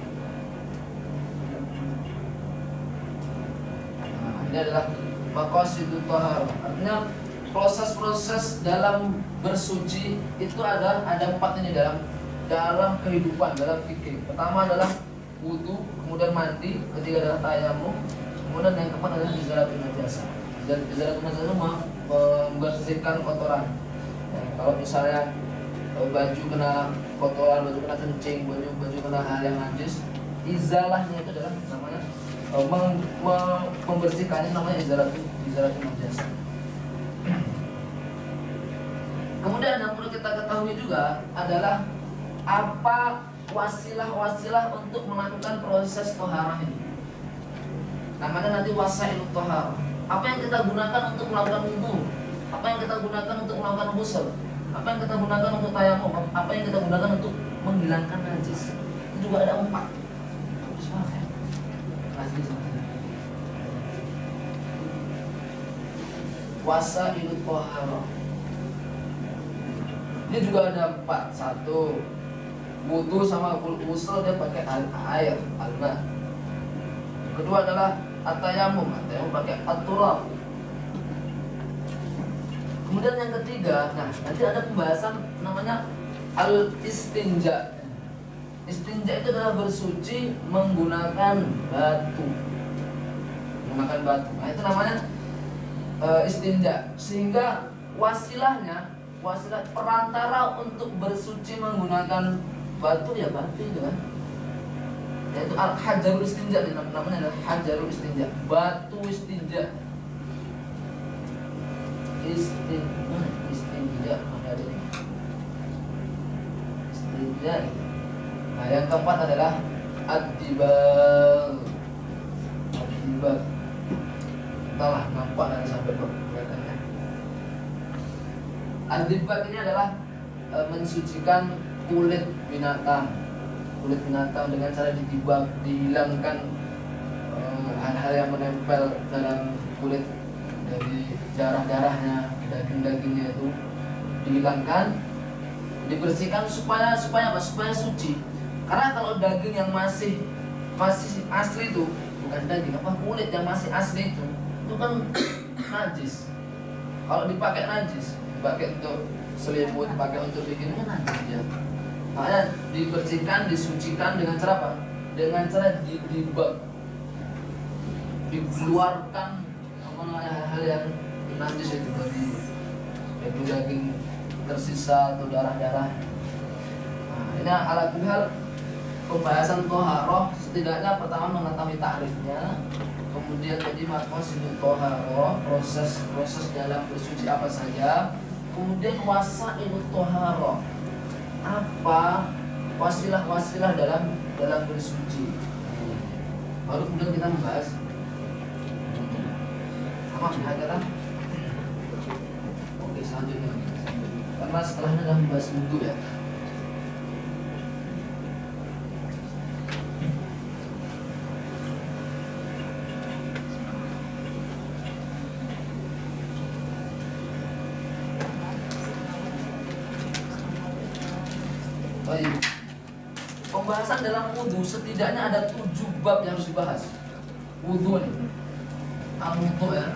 Nah, ini adalah maqasidut thaharah. Artinya proses-proses dalam bersuci itu ada 4 ini dalam kehidupan, dalam fikih. Pertama adalah wudu, kemudian mandi, ketiga adalah tayamum, kemudian yang keempat adalah izalatul najasah. Izalatul najasah itu membersihkan kotoran. Ya, kalau misalnya baju kena kotoran, baju kena kencing, baju kena hal yang najis, izalahnya itu adalah namanya membersihkannya, namanya izalatul najasah. Kemudian yang perlu kita ketahui juga adalah apa wasilah-wasilah untuk melakukan proses toharah ini. Namanya nanti wasailut toharah. Apa yang kita gunakan untuk melakukan wudu? Apa yang kita gunakan untuk melakukan ghusl? Apa yang kita gunakan untuk tayamum? Apa yang kita gunakan untuk menghilangkan najis? Itu juga ada 4. Wasailut toharah. Ini juga ada 4. 1, wudu sama ghusl dia pakai air, alma. Kedua adalah at-tayamum pakai at-turab. Kemudian yang ketiga, nah nanti ada pembahasan namanya al-istinja. Istinja itu adalah bersuci menggunakan batu. Nah itu namanya istinja. Sehingga wasilah perantara untuk bersuci menggunakan batu ya batu itu kan, yaitu al-hajarul istinja, namanya adalah hajarul istinja, batu istinja. Istinja ada ini istinja. Nah yang keempat adalah ad-dibal. Entahlah nampak dari sampai kelihatannya. Al-dibag ini adalah mensucikan kulit binatang dengan cara didibag, dihilangkan hal-hal yang menempel dalam kulit dari darah-darahnya, daging-dagingnya itu dihilangkan, dibersihkan supaya apa? Supaya suci. Karena kalau daging yang masih asli itu, bukan daging kulit yang masih asli itu kan najis. Kalau dipakai najis, dipakai untuk selimut, dipakai untuk bikin najis ya. Makanya dibersihkan, disucikan dengan cara apa? Dengan cara dibag, dikeluarkan hal-hal yang najis itu dari daging tersisa atau darah-darah. Nah, ini ala hal pembahasan toharoh, setidaknya pertama mengetahui takrifnya, kemudian jadi maqasidut toharoh, proses dalam bersuci apa saja, kemudian wasa'ilut toharoh, apa wasilah dalam bersuci. Baru kemudian kita membahas apa kira-kira. Oke, selanjutnya karena setelahnya adalah membahas wudhu ya. Baik. Pembahasan dalam wudhu setidaknya ada 7 bab yang harus dibahas. Wudhu nih, al-wudhu ya.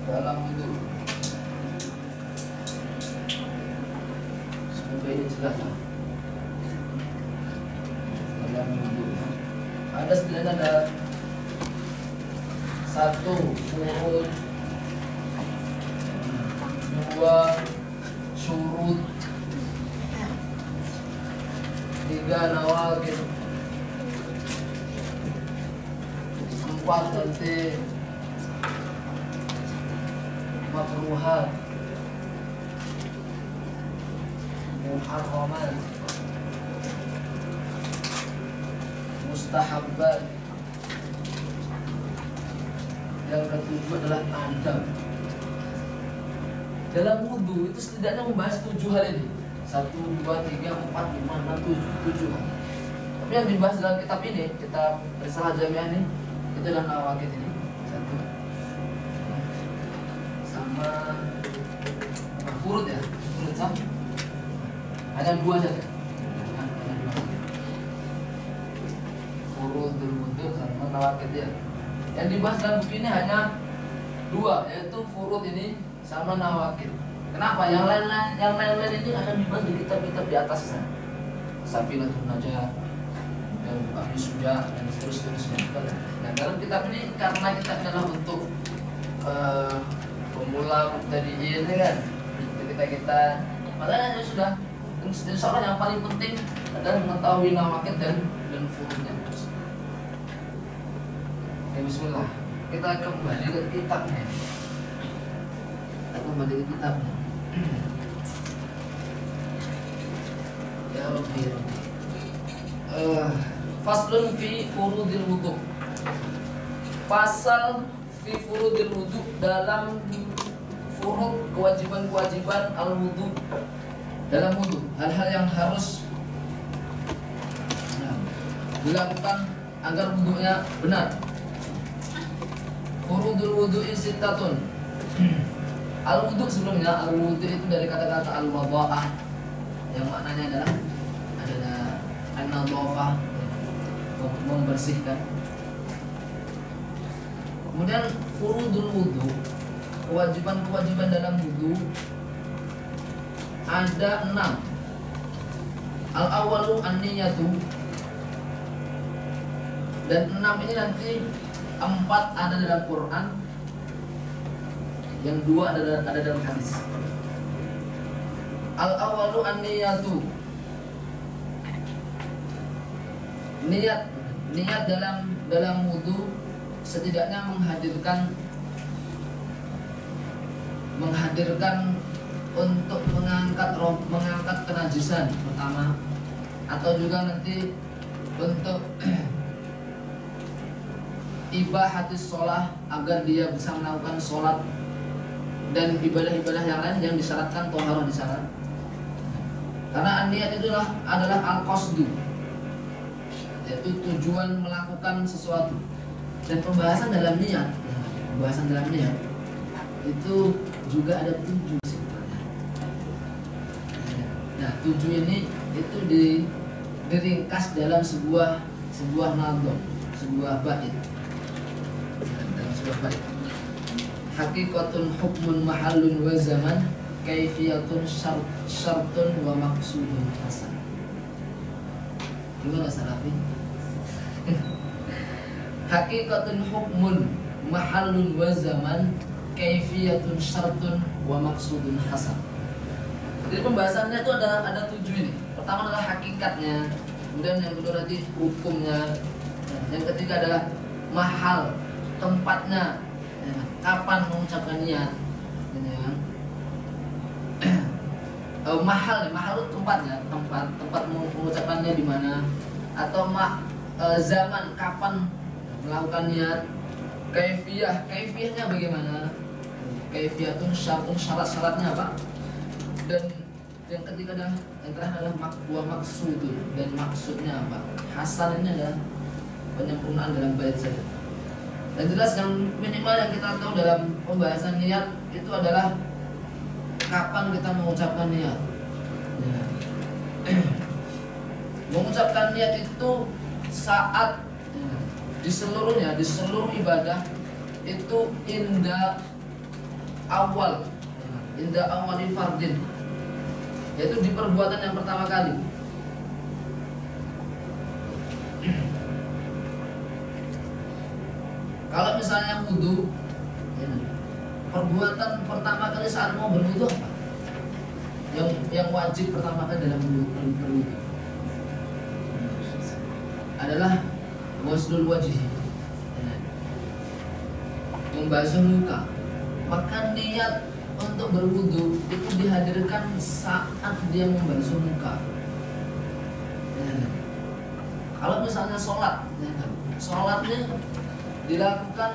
Dalam wudhu, semoga ini jelas lah. Dalam wudhu ada setidaknya ada 1 furud, 2 syurut, 3 nawaqid, 4 nanti makruhat, muharramat, mustahabbat. Yang ketujuh adalah adab. Dalam wudhu itu setidaknya membahas 7 hal ini. 1, 2, 3, 4, 5, 6, 7 hal. Tapi yang dibahas dalam kitab ini, kitab Risalah Jamiah ini, itu adalah nawaqid ini. 1 sama furud ya, furud sama. Hanya 2 saja. Furud wudhu sama nawaqid ya. Yang dibahas dalam buku ini hanya 2, yaitu furud ini sama nawaqid. Kenapa? Yang lain-lain ini akan dibahas di kitab-kitab di atasnya. Safinatun Najah, dan Abi Suja, dan seterusnya. Nah, dalam kitab ini karena kitab adalah untuk pemula mubtadi'in kan, kita makanya sudah. Insya Allah yang paling penting adalah mengetahui nawaqid dan furudnya. Ya, bismillah. Kita kembali ke kitabnya. Ya Rabbi. Faslun fi furudil wudhu. Pasal fi furudil wudhu, dalam furud kewajiban-kewajiban al-wudhu. Dalam wudhu, hal-hal yang harus dilakukan agar wudhunya benar. Furudul wudhu'i sittatun. Al-wudhu sebelumnya, al-wudhu itu dari kata-kata al-wadha'ah yang maknanya adalah an-nadhafah, membersihkan. Kemudian furudul wudhu, kewajiban-kewajiban dalam wudhu ada 6. Al-awwalu an-niyatu, dan 6 ini nanti 4 ada dalam Quran, yang 2 ada dalam hadis. Al-awwalu an-niyatu, niat dalam wudu setidaknya menghadirkan untuk mengangkat kenajisan pertama, atau juga nanti untuk ibahatis sholah, agar dia bisa melakukan sholat dan ibadah-ibadah yang lain yang disyaratkan toharoh di sana. Karena niat itu adalah al-qasdu, yaitu tujuan melakukan sesuatu. Dan pembahasan dalam niat itu juga ada 7 sebenarnya. Nah, 7 ini itu diringkas dalam sebuah nadom, sebuah bait. Dalam sebuah bait. Hakikatun hukmun mahallun wa zaman, kaifiyatun syartun wa maqsudun hasan. Gimana Salafi? Hakikatun hukmun mahallun wa zaman, kaifiyatun syartun wa maqsudun hasan. Jadi pembahasannya itu ada 7 ini. Pertama adalah hakikatnya, kemudian yang kedua nanti hukumnya, yang ketiga adalah mahal, tempatnya, kapan mengucapkan niat, mahal itu tempatnya, tempat mengucapkannya di mana, atau zaman kapan melakukan niat, kaifiyahnya bagaimana, kaifiyatun syartun, syarat-syaratnya apa, dan yang ketiga adalah yang terakhir adalah maksudun, dan maksudnya apa. Hasan ini adalah penyempurnaan dalam bait saja. Dan jelas yang minimal yang kita tahu dalam pembahasan niat itu adalah kapan kita mengucapkan niat. Mengucapkan niat itu saat di seluruh ibadah itu inda awali fardin, yaitu di perbuatan yang pertama kali. Kalau misalnya wudu, perbuatan pertama kali saat mau berwudu apa? Yang wajib pertama kali dalam berwudu adalah ghuslul wajhi, membasuh muka. Maka niat untuk berwudu itu dihadirkan saat dia membasuh muka. Kalau misalnya sholatnya dilakukan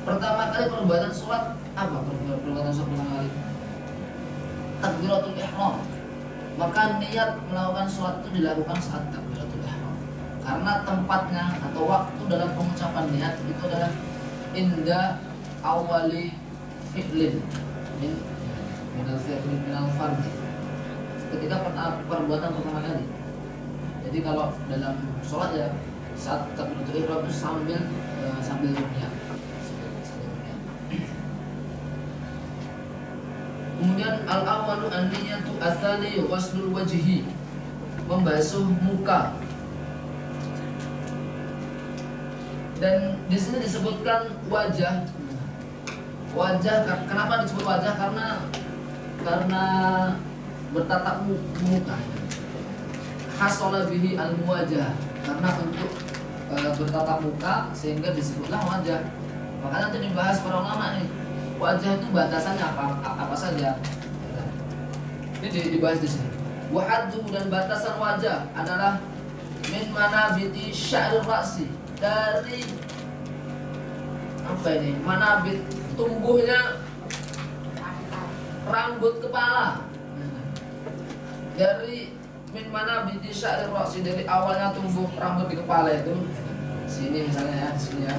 pertama kali, perbuatan sholat apa? Perbuatan sholat pertama kali takbiratul ihram. Maka niat melakukan sholat itu dilakukan saat takbiratul ihram, karena tempatnya atau waktu dalam pengucapan niat itu adalah inda awali fi'lin minal fardhi, ketika perbuatan pertama kali. Jadi kalau dalam sholat ya saat takbiratul ihram itu sambil niat. Kemudian al-awwalu an-niyatu, atsani ghuslul wajhi, membasuh muka. Dan di sini disebutkan wajah. Kenapa disebut wajah? Karena bertatap muka. Hasala bihi al-muwajah, karena untuk bertatap muka sehingga disebutlah wajah. Makanya nanti dibahas para ulama nih, wajah itu batasannya apa saja. Ini dibahas di sini. Wa haddu, dan batasan wajah adalah min manabiti sya'rir ra'si, dari apa ini? Manabit, tumbuhnya rambut kepala. Dari min manabiti sya'rir ra'si, dari awalnya tumbuh rambut di kepala itu. Sini misalnya ya, sini ya.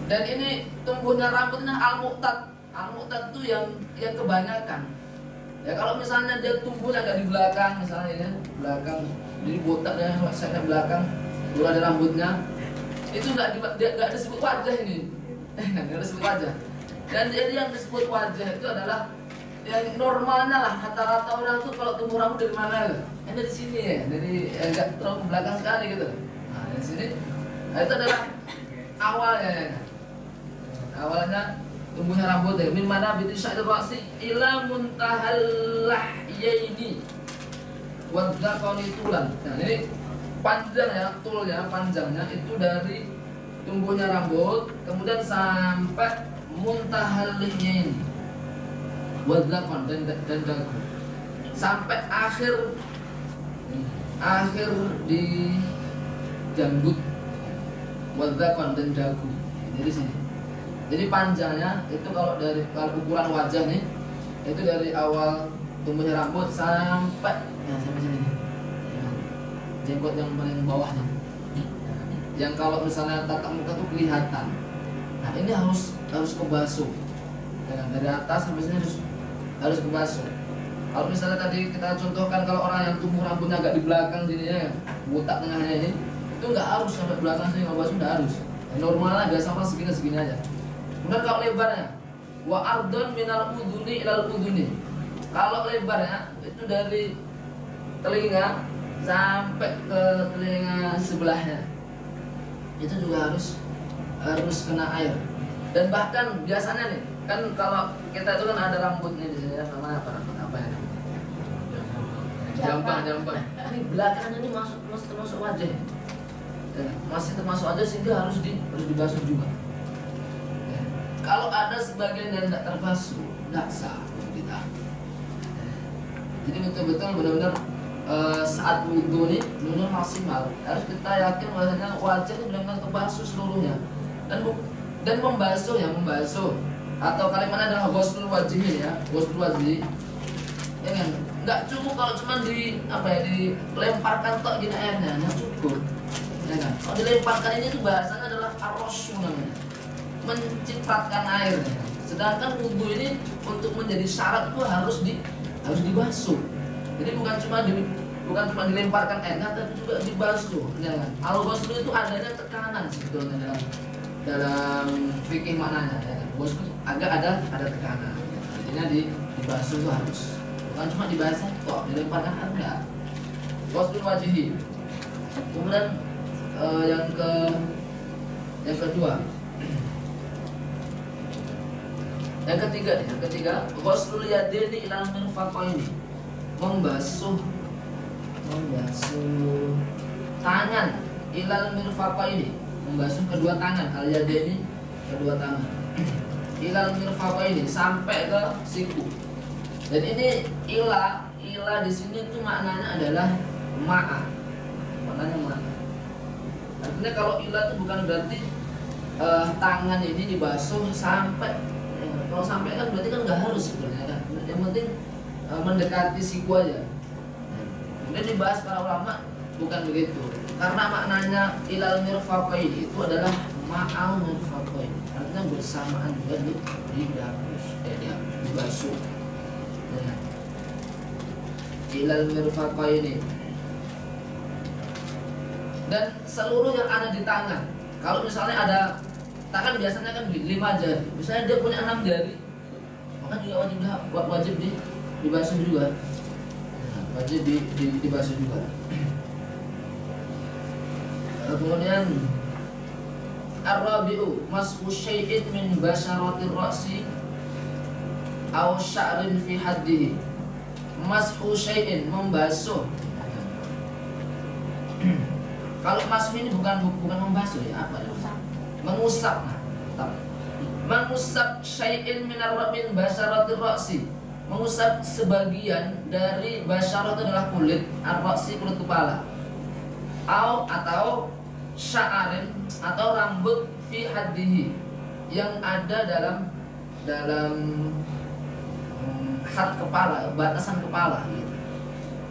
Dan ini tumbuhnya rambutnya al-muqtad. Al-muqtad itu yang kebanyakan. Ya kalau misalnya dia tumbuhnya agak di belakang, misalnya ya, belakang, jadi botaknya sayapnya belakang, lalu ada rambutnya, itu nggak disebut wajah ini. Nggak disebut wajah. Dan jadi yang disebut wajah itu adalah yang normalnya lah. Rata-rata orang tuh kalau tumbuh rambut dari mana? Dari sini ya, dari agak terlalu ke belakang sekali gitu. Nah dari sini, nah, itu adalah awalnya. Awalnya tumbuhnya rambut dari min manabiti sya'rir ra'si ila muntahal lahyaini wa dzaqani tulan. Nah ini panjang ya, tulnya, panjangnya itu dari tumbuhnya rambut kemudian sampai muntahal lahyaini wa dzaqan, dan dagu, sampai akhir di janggut, wadakon dan dagu. Jadi sini. Jadi panjangnya itu kalau ukuran wajah nih, itu dari awal tumbuhnya rambut sampai sampai sini. Jenggot yang paling bawahnya. Yang kalau misalnya tatap muka tuh kelihatan. Nah ini harus kebasuh. Dari atas sampai sini harus kebasuh. Kalau misalnya tadi kita contohkan kalau orang yang tumbuh rambutnya agak di belakang sini ya, botak tengahnya ini, itu nggak harus sampai belakang sini nggak basuh, nggak harus. Normalnya agak sama segini aja. Kemudian kalau lebarnya, wa ardon minal uduni ilal uduni. Kalau lebarnya itu dari telinga sampai ke telinga sebelahnya, itu juga harus kena air. Dan bahkan biasanya nih, kan kalau kita itu kan ada rambutnya di sini, namanya apa ya? Jambang. Ini belakangnya ini masih termasuk wajah. Ya, masih termasuk wajah sehingga harus dibasuh juga. Ya. Kalau ada sebagian yang tidak terbasuh, tidak sah kita. Ya. Jadi betul-betul benar-benar saat wudhu ini benar-benar maksimal. Harus kita yakin bahwasanya wajah itu benar-benar terbasuh seluruhnya. Dan membasuh atau kalimatnya adalah ghuslul wajhi ya, ghuslul wajhi. Ya kan? Enggak cukup kalau cuma dilemparkan tok gini airnya, enggak cukup. Ya kan? Kalau dilemparkan ini tuh bahasanya adalah arrosyu namanya. Mencipratkan air. Sedangkan wudhu ini untuk menjadi syarat itu harus dibasuh. Jadi bukan cuma dilemparkan air, tapi juga dibasuh. Ya kan? Al-ghusl itu adanya tekanan sebetulnya dalam fikih maknanya ya kan. Ghusl agak ada tekanan. Artinya dibasuh itu harus. Bukan cuma dibasuh kok, dilemparkan enggak. Ghuslul wajhi. Kemudian yang kedua. Yang ketiga, ghuslul yadaini ilal mirfaqaini. Membasuh tangan ilal mirfaqaini. Membasuh kedua tangan, al-yadaini kedua tangan. Ilal mirfaqaini sampai ke siku. Dan ini ila di sini itu maknanya adalah ma'a. Maknanya ma'a. Artinya kalau ila itu bukan berarti tangan ini dibasuh sampai. Kalau sampai kan berarti kan nggak harus sebenarnya kan. Yang penting mendekati siku aja. Kemudian dibahas para ulama bukan begitu. Karena maknanya ilal mirfaqaini itu adalah ma'al mirfaqaini. Artinya bersamaan juga dibasuh. Ilal mirfaqaini. Dan seluruh yang ada di tangan. Kalau misalnya ada tangan biasanya kan 5 jari. Misalnya dia punya 6 jari, maka juga wajib dibasuh juga. Wajib dibasuh juga. Kemudian ar-rabi'u mashu syai'in min basyaratir ra'si aw sya'rin fi haddihi. Mashu syai'in, membasuh. Kalau mashu ini bukan membasuh ya, apa ya? Mengusap. Mengusap syai'in min basyaratir ra'si. Mengusap sebagian dari basyarat adalah kulit, ar-ra'si kulit kepala. Atau sya'arin atau rambut fi haddihi yang ada dalam had kepala, batasan kepala gitu.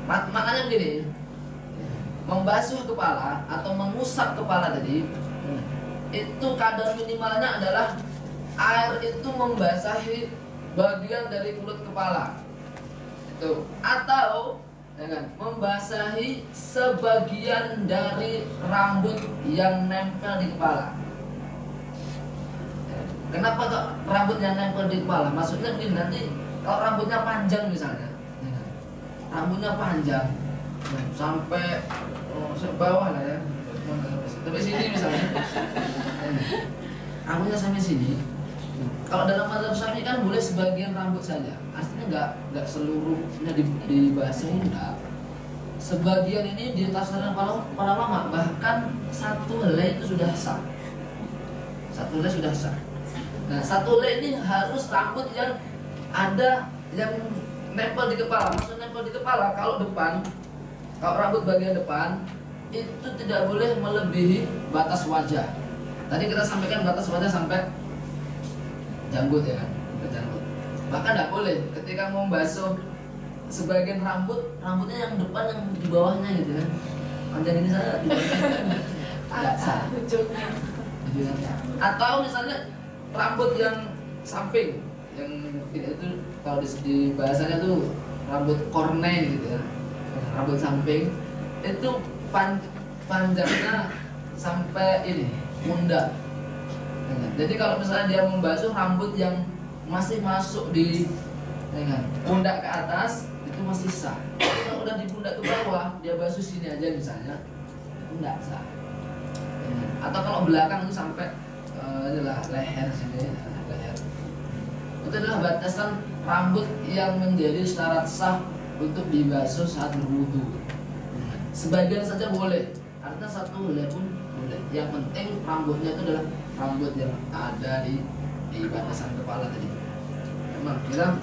Maknanya begini, membasuh kepala atau mengusap kepala tadi itu kadar minimalnya adalah air itu membasahi bagian dari kulit kepala itu, atau ya kan, membasahi sebagian dari rambut yang nempel di kepala. Kenapa kok rambut yang nempel di kepala? Maksudnya begini, nanti kalau rambutnya panjang misalnya, ya kan? Rambutnya panjang sampai bawah lah ya, sampai sini misalnya, rambutnya sampai sini. Kalau dalam mazhab Syafi'i kan boleh sebagian rambut saja, aslinya nggak seluruhnya dibasahi, enggak. Sebagian ini ditafsirkan para ulama, bahkan satu helai itu sudah sah. Satu helai sudah sah. Nah, satu helai ini harus rambut yang ada yang nempel di kepala. Maksudnya nempel di kepala kalau depan, kalau rambut bagian depan itu tidak boleh melebihi batas wajah. Tadi kita sampaikan batas wajah sampai janggut ya kan, sampai janggut. Bahkan tidak boleh ketika mau basuh sebagian rambutnya yang depan yang di bawahnya gitu kan. Panjang ini saya tidak sah. Atau misalnya rambut yang samping yang tidak itu kalau di bahasanya tuh rambut kornen gitu ya, rambut samping itu panjangnya sampai ini pundak. Jadi kalau misalnya dia membasuh rambut yang masih masuk di pundak ke atas itu masih sah. Kalau udah di pundak ke bawah dia basuh sini aja misalnya itu enggak sah. Atau kalau belakang itu sampai adalah leher sini, leher. Itu adalah batasan rambut yang menjadi syarat sah untuk dibasuh saat berwudu. Sebagian saja boleh, artinya satu helai pun boleh. Yang penting rambutnya itu adalah rambut yang ada di batasan kepala tadi. Memang kira.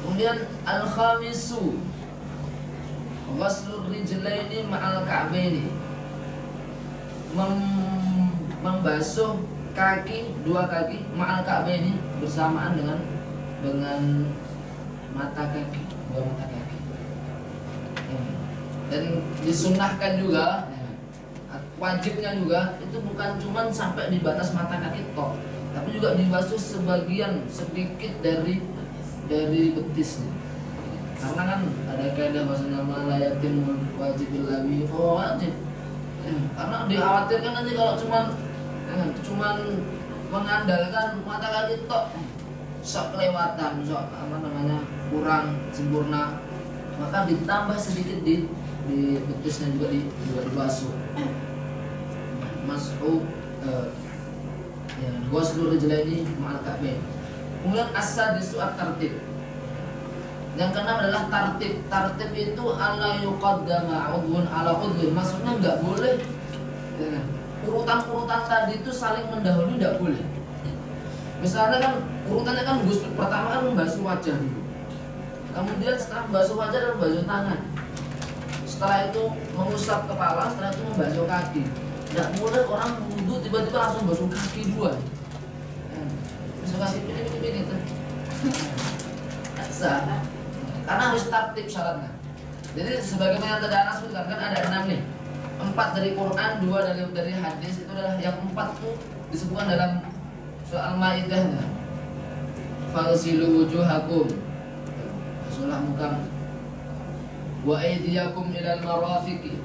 Kemudian al-khamisu ghaslur rijlaini ma'al ka'baini, membasuh kaki, dua kaki ma'al ka'baini bersamaan dengan mata kaki, dua mata kaki. Dan disunnahkan juga, wajibnya juga itu bukan cuma sampai di batas mata kaki toh, tapi juga dibasuh sebagian sedikit dari betisnya. Karena kan ada kaidah bahasanya malayatin wajibul labi wajib. Karena dikhawatirkan nanti kalau cuman mengandalkan mata kaki tok sok kelewatan, sok kurang sempurna, maka ditambah sedikit di betisnya juga dibasuh. Mas'u ya dua seluruh rijlaini ma'al ka'bain. Kemudian as-sadisu at-tartib. Yang keenam adalah tartib. Tartib itu ala yuqaddama 'udhun ala 'udhun. Maksudnya enggak boleh urutan-urutan tadi itu saling mendahului, enggak boleh. Misalnya kan urutannya kan pertama kan membasuh wajah dulu. Kemudian setelah membasuh wajah dan membasuh tangan. Setelah itu mengusap kepala, setelah itu membasuh kaki. Enggak boleh orang wudu tiba-tiba langsung basuh kaki dua. Basuh kaki ini gitu. Sah. Karena harus tertib syaratnya. Jadi sebagaimana tadi Anas sebutkan kan ada 6 nih. 4 dari Quran, 2 dari hadis. Itu adalah yang 4 itu disebutkan dalam soal Maidah. Fagsilu wujuhakum, basuhlah muka, wa aydiyakum ilal marafiqi,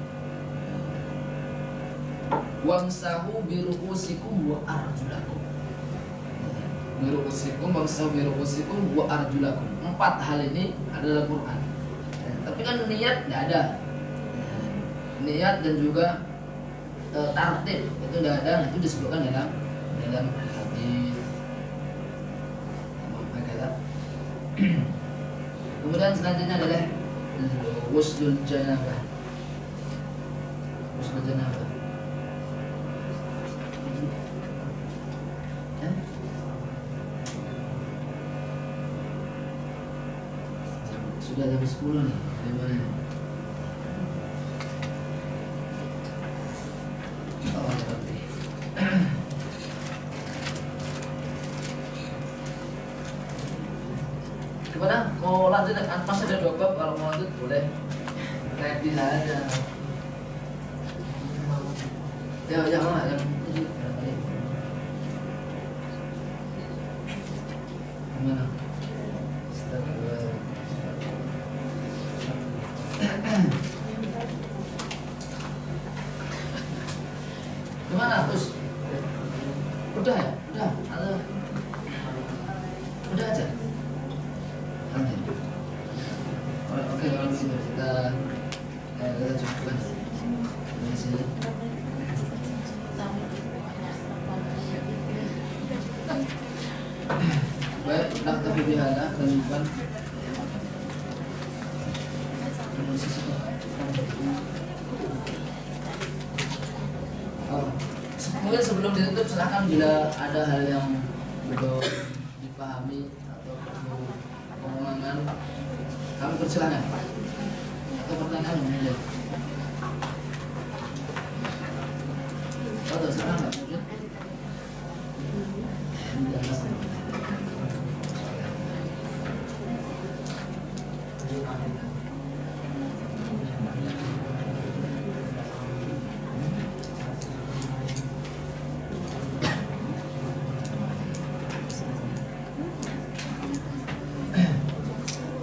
wamsahu biru'usikum wa arjulakum. Biru'usikum, wamsahu biru'usikum wa arjulakum. 4 hal ini adalah Quran. Tapi kan niat tidak ada. Niat dan juga tartib itu tidak ada. Itu disebutkan dalam hadis. Kemudian selanjutnya adalah wuslul janabah. Wuslul janabah. Sudah jam 10 nih. Gimana? Oh, seperti. Gimana? Mau lanjut masih ada 2 bab, kalau mau lanjut boleh. Ready saja. Ya mana yang gimana? Gimana terus? Udah ya? Udah? Atau udah aja? Lanjut. Oke, kalau begitu kita cukupkan di sini. Baik, naktafi bihadza lanjutkan. Mungkin sebelum ditutup silahkan bila ada hal yang belum dipahami atau perlu pengulangan, kami persilakan atau pertanyaan.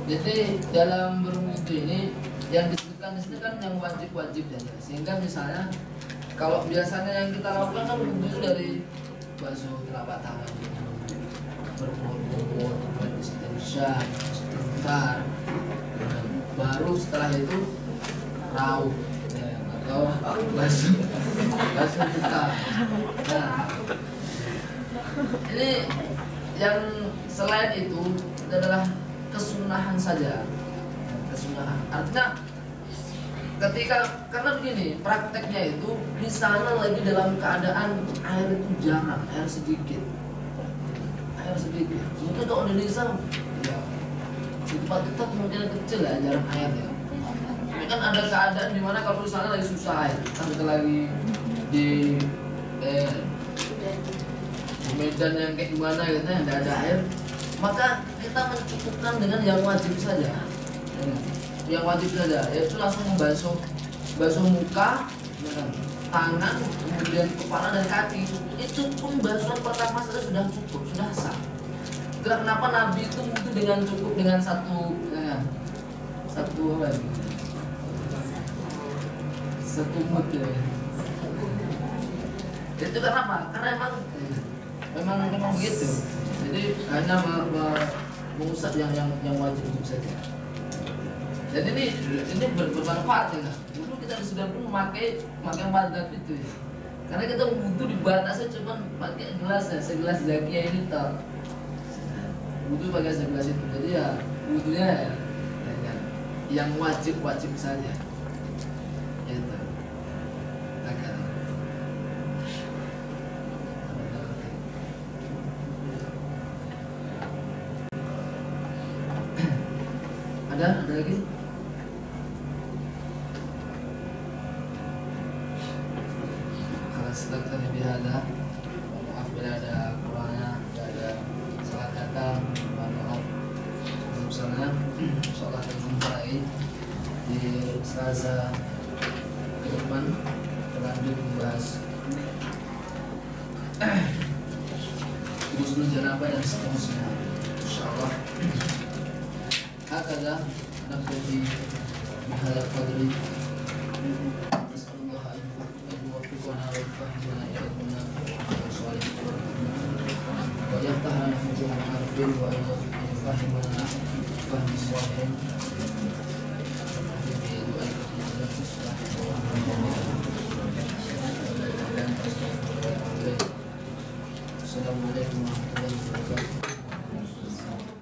Jadi dalam berwudu ini yang disebutkan di sini kan yang wajib-wajib saja. Sehingga misalnya kalau biasanya yang kita lakukan kan wudu itu dari basuh telapak tangan, berkumur-kumur, beristinsya, istighfar, baru setelah itu rauh ya, atau basuh muka. Nah, ini yang selain itu adalah kesunahan saja, kesunahan. Artinya karena begini prakteknya itu misalnya lagi dalam keadaan air itu jarang, air sedikit, mungkin kalau Indonesia ya di tempat kita kemungkinan kecil ya jarang air ya. Ini kan ada keadaan dimana kalau misalnya lagi susah air, kita lagi di medan yang kayak gimana gitu ya, tidak ada air, maka kita mencukupkan dengan yang wajib saja, yaitu langsung basuh muka, tangan, kemudian kepala dan kaki. Itu pun basuhan pertama saja sudah cukup, sudah sah. Kenapa Nabi itu wudu dengan cukup dengan satu mut ya. Itu karena apa? Karena memang begitu. Jadi hanya mengusap yang wajib saja. Jadi ini bermanfaat ya. Dulu kita sudah pun memakai madhab itu ya. Karena kita wudu dibatasi cuma pakai gelas ya, segelas zakia ini tak. Wudu pakai segelas itu. Jadi ya wudunya ya, yang wajib saja. Itu. Agak. Ada lagi? Kalau setelah bihada, maaf bila ada kurangnya, tidak ada salah kata, maaf. Misalnya, insyaallah kita jumpa lagi di Selasa ke depan lanjut membahas ghusl janabah dan seterusnya. Insyaallah. هكذا نقضي بهذا القدر. نسأل الله أن يوفقنا ويفهمنا إليكنا والصالحين ويفتح لنا فتوح العارفين وأن يفهمنا فهم الصالحين. Assalamualaikum warahmatullahi wabarakatuh.